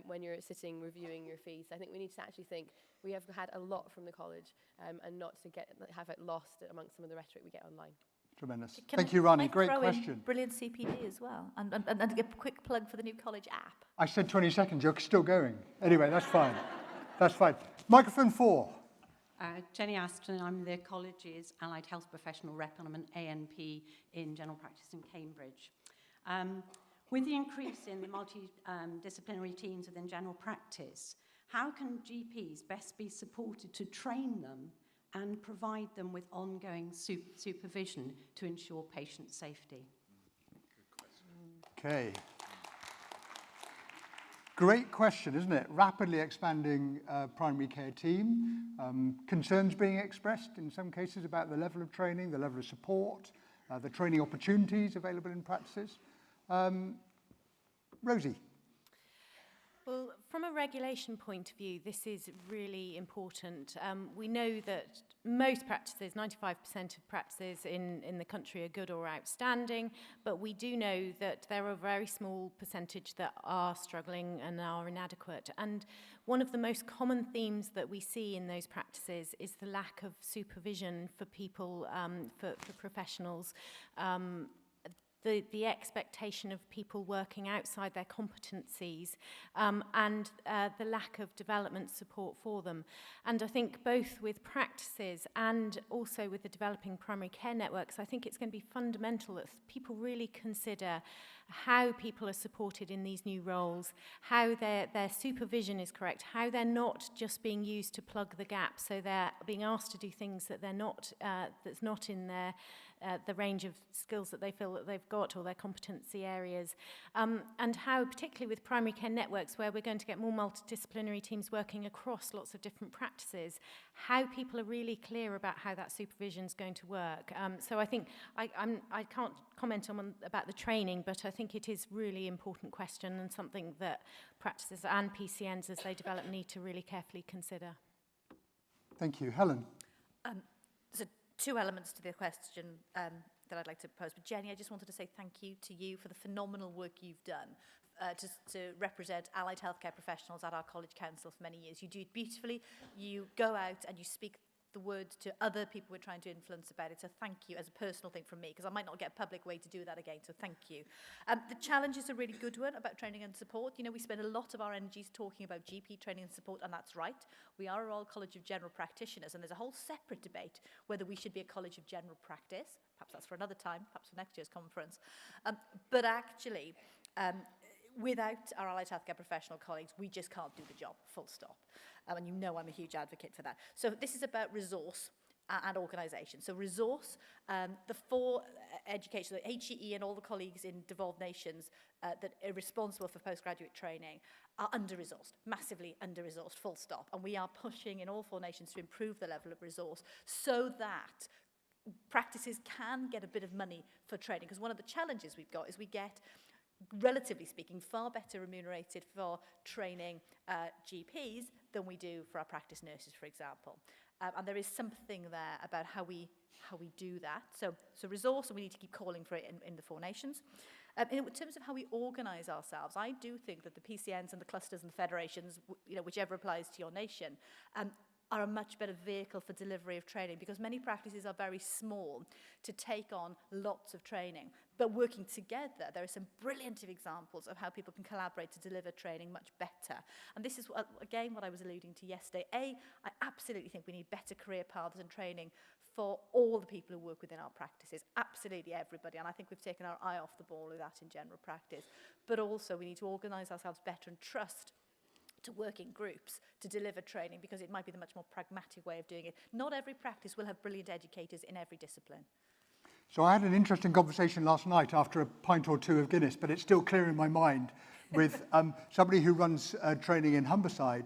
when you're sitting reviewing your fees. I think we need to actually think we have had a lot from the college and not to have it lost amongst some of the rhetoric we get online. Tremendous. Thank you, Rani. Great throw in question. Brilliant CPD as well, and a quick plug for the new college app. I said 20 seconds. You're still going. Anyway, that's fine. That's fine. Microphone 4. Jenny Aston, I'm the college's allied health professional rep, and I'm an ANP in general practice in Cambridge. With the increase in the multidisciplinary teams within general practice, how can GPs best be supported to train them and provide them with ongoing supervision to ensure patient safety? Okay. Great question, isn't it? Rapidly expanding primary care team. Concerns being expressed in some cases about the level of training, the level of support, the training opportunities available in practices. Rosie. Well, from a regulation point of view, this is really important. We know that most practices, 95% of practices in the country are good or outstanding, but we do know that there are a very small percentage that are struggling and are inadequate. And one of the most common themes that we see in those practices is the lack of supervision for people, for professionals. The expectation of people working outside their competencies and the lack of development support for them. And I think both with practices and also with the developing primary care networks, I think it's going to be fundamental that people really consider how people are supported in these new roles, how their supervision is correct, how they're not just being used to plug the gap, so they're being asked to do things that they're not, that's not in the range of skills that they feel that they've got or their competency areas, and how, particularly with primary care networks, where we're going to get more multidisciplinary teams working across lots of different practices, how people are really clear about how that supervision is going to work. So I think I can't comment on about the training, but I think it is really important question and something that practices and PCNs, as they develop, need to really carefully consider. Thank you. Helen. So 2 elements to the question that I'd like to pose. But Jenny, I just wanted to say thank you to you for the phenomenal work you've done to represent allied healthcare professionals at our college council for many years. You do it beautifully. You go out and you speak the word to other people we're trying to influence about it. So thank you as a personal thing from me, because I might not get a public way to do that again. So thank you. The challenge is a really good one about training and support. You know, we spend a lot of our energies talking about GP training and support, and that's right. We are a Royal College of General Practitioners, and there's a whole separate debate whether we should be a College of General Practice. Perhaps that's for another time, perhaps for next year's conference. But actually, without our allied healthcare professional colleagues, we just can't do the job, full stop. And you know I'm a huge advocate for that. So this is about resource and organisation. So resource, the 4 education, the HEE and all the colleagues in devolved nations that are responsible for postgraduate training are under-resourced, massively under-resourced, full stop. And we are pushing in all 4 nations to improve the level of resource so that practices can get a bit of money for training. Because one of the challenges we've got is we get, relatively speaking, far better remunerated for training GPs than we do for our practice nurses, for example. And there is something there about how we do that. So resource, and we need to keep calling for it in the 4 nations. In terms of how we organise ourselves, I do think that the PCNs and the clusters and the federations, you know, whichever applies to your nation, are a much better vehicle for delivery of training, because many practices are very small to take on lots of training. But working together, there are some brilliant examples of how people can collaborate to deliver training much better. And this is, again, what I was alluding to yesterday. I absolutely think we need better career paths and training for all the people who work within our practices, absolutely everybody. And I think we've taken our eye off the ball with that in general practice. But also we need to organise ourselves better and trust to work in groups to deliver training, because it might be the much more pragmatic way of doing it. Not every practice will have brilliant educators in every discipline. So I had an interesting conversation last night after a pint or two of Guinness, but it's still clear in my mind, with somebody who runs training in Humberside,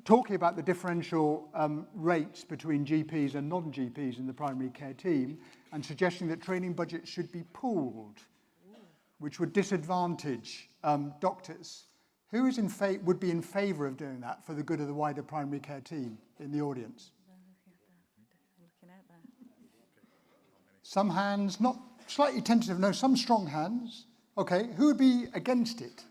talking about the differential rates between GPs and non-GPs in the primary care team, and suggesting that training budgets should be pooled, which would disadvantage doctors. Who is would be in favour of doing that for the good of the wider primary care team in the audience? Some hands, not slightly tentative, no, some strong hands. Okay, who would be against it?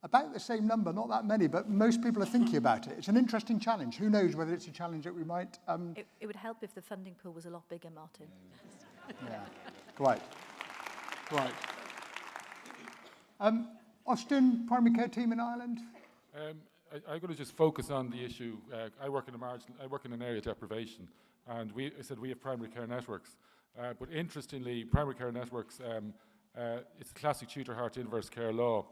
About the same number, not that many, but most people are thinking about it. It's an interesting challenge. Who knows whether it's a challenge that we might... It would help if the funding pool was a lot bigger, Martin. Yeah, quite. Austin, primary care team in Ireland? I'm going to just focus on the issue. I work in an area of deprivation, and we have primary care networks. But interestingly, primary care networks, it's a classic Tudor-Hart inverse care law.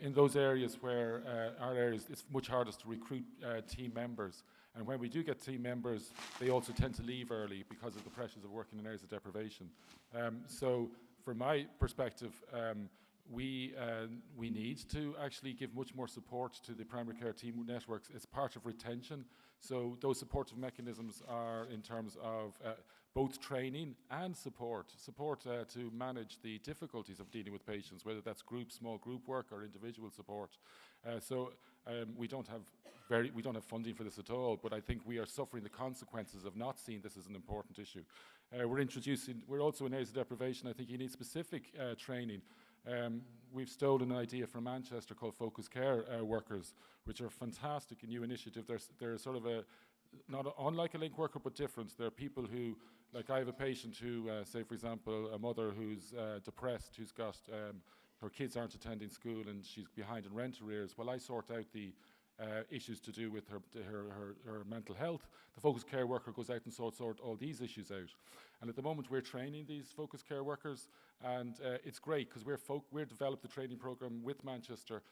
In those areas where our areas, it's much hardest to recruit team members. And when we do get team members, they also tend to leave early because of the pressures of working in areas of deprivation. So from my perspective, we need to actually give much more support to the primary care team networks. It's part of retention. So those supportive mechanisms are in terms of both training and support to manage the difficulties of dealing with patients, whether that's small group work or individual support. We don't have funding for this at all, but I think we are suffering the consequences of not seeing this as an important issue. We're also in areas of deprivation. I think you need specific training. We've stolen an idea from Manchester called Focus Care Workers, which are a fantastic new initiative. They're sort of not unlike a link worker, but different. There are people who, like I have a patient who, say for example, a mother who's depressed, who's got, her kids aren't attending school and she's behind in rent arrears. Well, I sort out the issues to do with her mental health. The focus care worker goes out and sorts all these issues out. And at the moment we're training these focus care workers, and it's great because we've developed the training program with Manchester,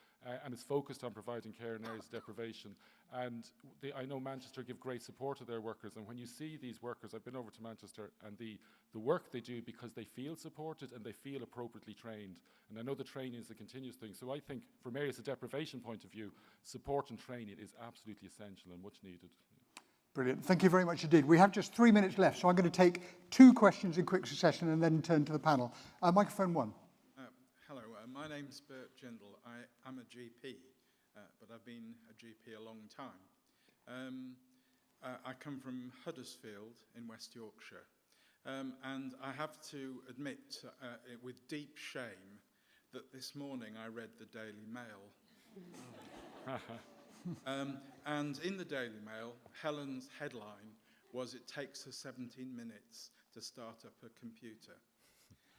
and it's focused on providing care in areas of deprivation. And I know Manchester give great support to their workers, and when you see these workers, I've been over to Manchester, and the work they do because they feel supported and they feel appropriately trained. And I know the training is a continuous thing, so I think from areas of deprivation point of view, support and training is absolutely essential and much needed. Brilliant. Thank you very much indeed. We have just 3 minutes left, so I'm going to take 2 questions in quick succession and then turn to the panel. Microphone 1. Hello, my name's Bert Jindal. I am a GP, but I've been a GP a long time. I come from Huddersfield in West Yorkshire, and I have to admit with deep shame that this morning I read the Daily Mail. And in the Daily Mail, Helen's headline was, "It takes her 17 minutes to start up a computer."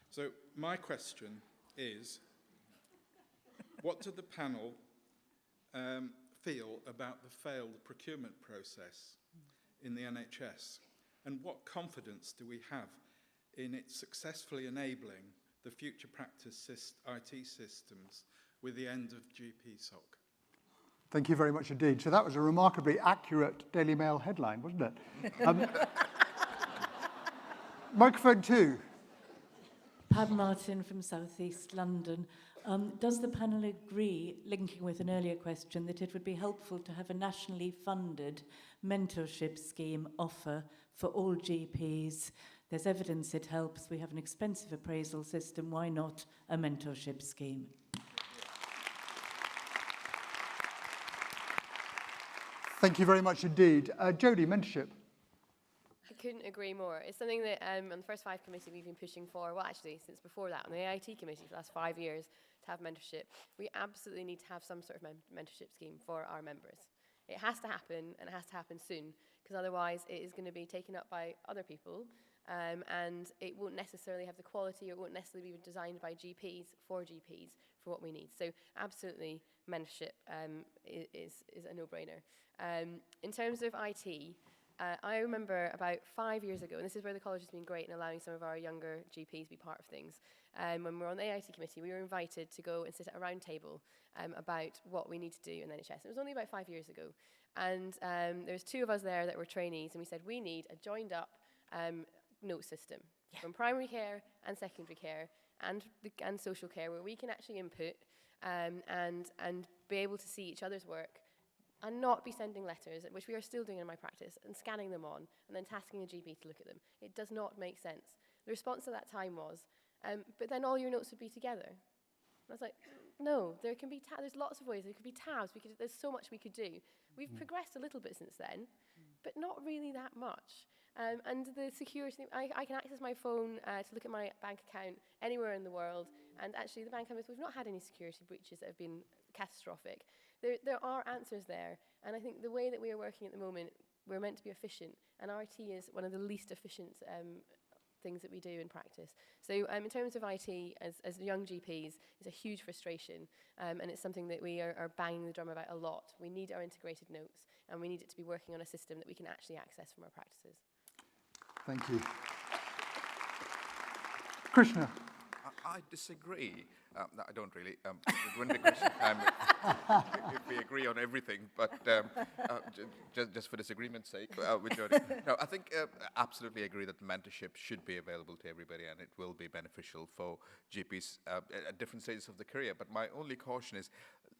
So my question is, what do the panel feel about the failed procurement process in the NHS? And what confidence do we have in it successfully enabling the future practice IT systems with the end of GPSOC? Thank you very much indeed. So that was a remarkably accurate Daily Mail headline, wasn't it? Microphone 2. Pam Martin from South East London. Does the panel agree, linking with an earlier question, that it would be helpful to have a nationally funded mentorship scheme offer for all GPs? There's evidence it helps. We have an expensive appraisal system. Why not a mentorship scheme? Thank you very much indeed. Jodie, mentorship. I couldn't agree more. It's something that on the First 5 committee we've been pushing for, well actually since before that, on the AIT committee for the last 5 years, to have mentorship. We absolutely need to have some sort of mentorship scheme for our members. It has to happen, and it has to happen soon, because otherwise it is going to be taken up by other people, and it won't necessarily have the quality, or it won't necessarily be designed by GPs for what we need. So absolutely, mentorship is a no-brainer. In terms of IT, I remember about 5 years ago, and this is where the college has been great in allowing some of our younger GPs to be part of things. When we were on the AIT committee, we were invited to go and sit at a round table about what we need to do in the NHS. It was only about 5 years ago. And there was 2 of us there that were trainees, and we said, we need a joined up note system from primary care and secondary care and social care, where we can actually input and be able to see each other's work and not be sending letters, which we are still doing in my practice, and scanning them on and then tasking a GP to look at them. It does not make sense. The response at that time was, but then all your notes would be together. And I was like, no, there can be there's lots of ways. There could be tabs. There's so much we could do. We've progressed a little bit since then, but not really that much. And the security, I can access my phone to look at my bank account anywhere in the world. And actually, the bank account, we've not had any security breaches that have been catastrophic. There are answers there. And I think the way that we are working at the moment, we're meant to be efficient. And RT is one of the least efficient things that we do in practice. So in terms of IT, as young GPs, it's a huge frustration. And it's something that we are banging the drum about a lot. We need our integrated notes, and we need it to be working on a system that we can actually access from our practices. Thank you. Krishna. I disagree. No, I don't really. It wouldn't be question if we agree on everything, but just for disagreement's sake, no, I think absolutely agree that mentorship should be available to everybody, and it will be beneficial for GPs at different stages of the career. But my only caution is,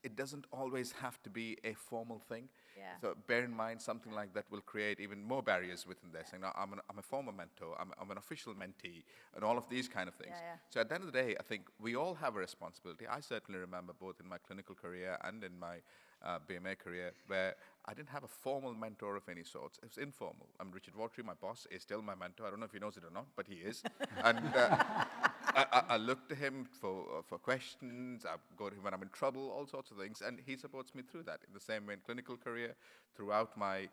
it doesn't always have to be a formal thing. Yeah. So bear in mind, something like that will create even more barriers within this. Saying, no, I'm a former mentor, I'm an official mentee, and all of these kind of things. Yeah, yeah. So at the end of the day, I think we all have a responsibility. I certainly remember both in my clinical career and in my BMA career, where I didn't have a formal mentor of any sorts. It was informal. Richard Watry, my boss, is still my mentor. I don't know if he knows it or not, but he is. And I look to him for questions. I go to him when I'm in trouble, all sorts of things, and he supports me through that. In the same way in clinical career, throughout my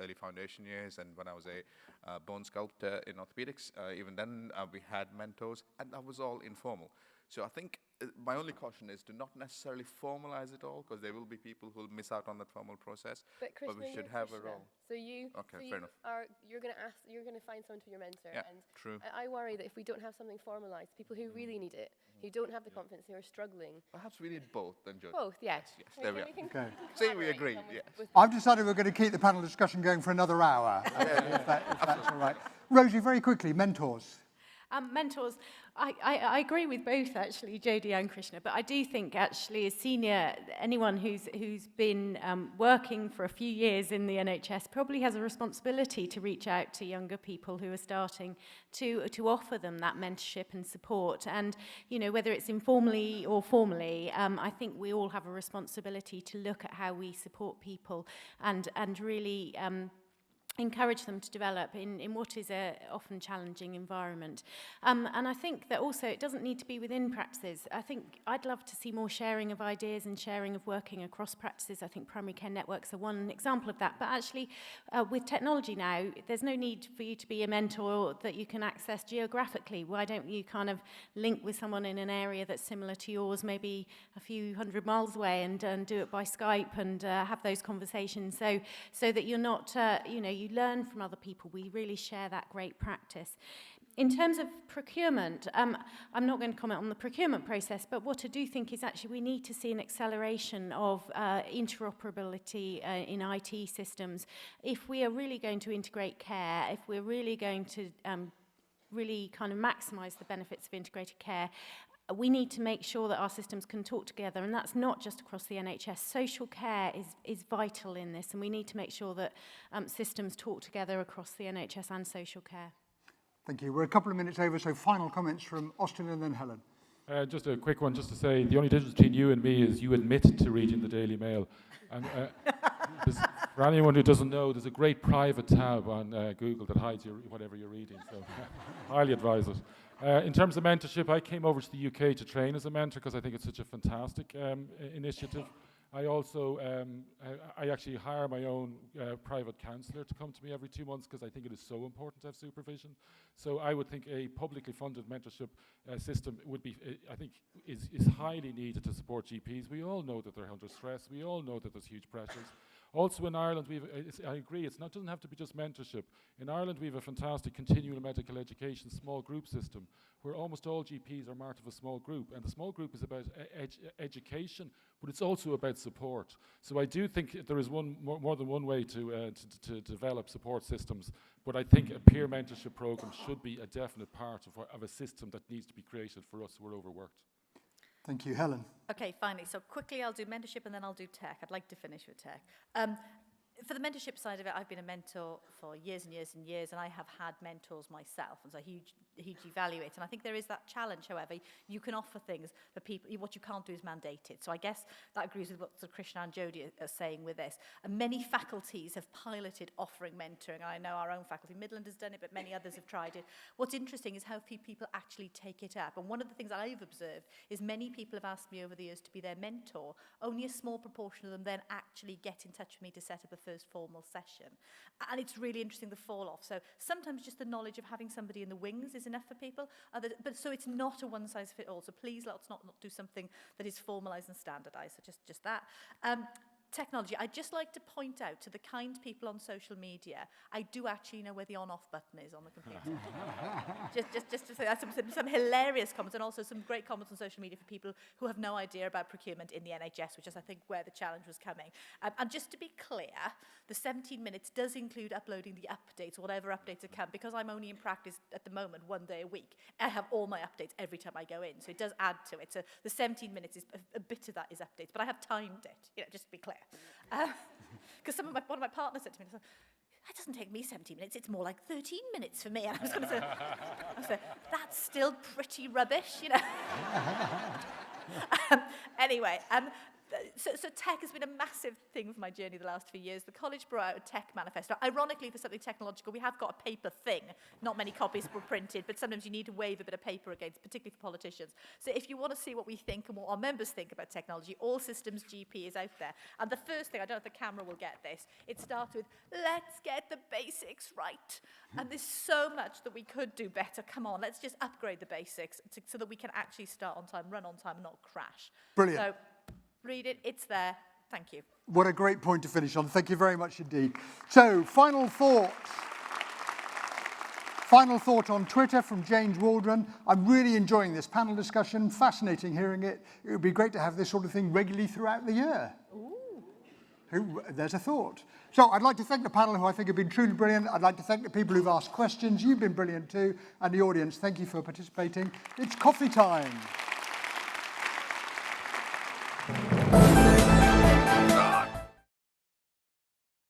early foundation years, and when I was a bone sculptor in orthopedics, even then we had mentors, and that was all informal. So I think my only caution is to not necessarily formalize it all, because there will be people who will miss out on that formal process. But Krishna, we should have a role. So you, fair enough. You're going to find someone to be your mentor. Yeah, and true. I worry that if we don't have something formalized, people who really need it, who don't have the confidence, who are struggling. Perhaps we need both, then, Jody. Both, yes. Yes, there we are. Okay. See, we agree. Yes. I've decided we're going to keep the panel discussion going for another hour, if that's all right. Rosie, very quickly, mentors. Mentors, I agree with both, actually, Jodie and Krishna, but I do think, actually, as senior, anyone who's been working for a few years in the NHS probably has a responsibility to reach out to younger people who are starting to offer them that mentorship and support. And, you know, whether it's informally or formally, I think we all have a responsibility to look at how we support people and really encourage them to develop in what is a often challenging environment. And I think that also it doesn't need to be within practices. I think I'd love to see more sharing of ideas and sharing of working across practices. I think primary care networks are one example of that. But actually, with technology now, there's no need for you to be a mentor that you can access geographically. Why don't you kind of link with someone in an area that's similar to yours, maybe a few hundred miles away, and do it by Skype and have those conversations so that you're not, you learn from other people. We really share that great practice. In terms of procurement, I'm not going to comment on the procurement process, but what I do think is actually we need to see an acceleration of interoperability in IT systems. If we are really going to integrate care, if we're really going to really kind of maximise the benefits of integrated care, we need to make sure that our systems can talk together, and that's not just across the NHS. Social care is vital in this, and we need to make sure that systems talk together across the NHS and social care. Thank you. We're a couple of minutes over, so final comments from Austin and then Helen. Just a quick one, just to say, the only difference between you and me is you admit to reading the Daily Mail. And for anyone who doesn't know, there's a great private tab on Google that hides whatever you're reading, so highly advise it. In terms of mentorship, I came over to the UK to train as a mentor because I think it's such a fantastic initiative. I also, I actually hire my own private counsellor to come to me every 2 months because I think it is so important to have supervision. So I would think a publicly funded mentorship system would be, I think, is highly needed to support GPs. We all know that they're under stress. We all know that there's huge pressures. Also in Ireland, I agree, doesn't have to be just mentorship. In Ireland, we have a fantastic continual medical education small group system where almost all GPs are part of a small group. And the small group is about education, but it's also about support. So I do think there is more than one way to develop support systems, but I think a peer mentorship program should be a definite part of a system that needs to be created for us who are overworked. Thank you. Helen. Okay, finally. So quickly, I'll do mentorship and then I'll do tech. I'd like to finish with tech. For the mentorship side of it, I've been a mentor for years and years and years, and I have had mentors myself, and so I hugely value it. And I think there is that challenge, however, you can offer things for people, what you can't do is mandate it. So I guess that agrees with what sort of Krishna and Jodie are saying with this. And many faculties have piloted offering mentoring. I know our own faculty, Midland has done it, but many others have tried it. What's interesting is how few people actually take it up. And one of the things I've observed is many people have asked me over the years to be their mentor. Only a small proportion of them then actually get in touch with me to set up a first formal session. And it's really interesting, the fall off. So sometimes just the knowledge of having somebody in the wings is enough for people. But so it's not a one size fit all. So please let's not do something that is formalized and standardized. So just that. Technology, I'd just like to point out to the kind people on social media, I do actually know where the on-off button is on the computer. just to say that, some hilarious comments and also some great comments on social media for people who have no idea about procurement in the NHS, which is, I think, where the challenge was coming. And just to be clear, the 17 minutes does include uploading the updates, whatever updates it can, because I'm only in practice at the moment 1 day a week. I have all my updates every time I go in, so it does add to it. So the 17 minutes is a bit of that is updates, but I have timed it, just to be clear. Because one of my partners said to me, that doesn't take me 17 minutes, it's more like 13 minutes for me. And I was going to say, that's still pretty rubbish, Anyway, so tech has been a massive thing for my journey the last few years. The college brought out a tech manifesto. Ironically, for something technological, we have got a paper thing. Not many copies were printed, but sometimes you need to wave a bit of paper against, particularly for politicians. So if you want to see what we think and what our members think about technology, All Systems GP is out there. And the first thing, I don't know if the camera will get this, it starts with, let's get the basics right. And there's so much that we could do better. Come on, let's just upgrade the basics so that we can actually start on time, run on time, and not crash. Brilliant. So, read it, it's there. Thank you. What a great point to finish on. Thank you very much indeed. So, final thought. Final thought on Twitter from James Waldron. I'm really enjoying this panel discussion. Fascinating hearing it. It would be great to have this sort of thing regularly throughout the year. Ooh. There's a thought. So I'd like to thank the panel who I think have been truly brilliant. I'd like to thank the people who've asked questions. You've been brilliant too. And the audience, thank you for participating. It's coffee time.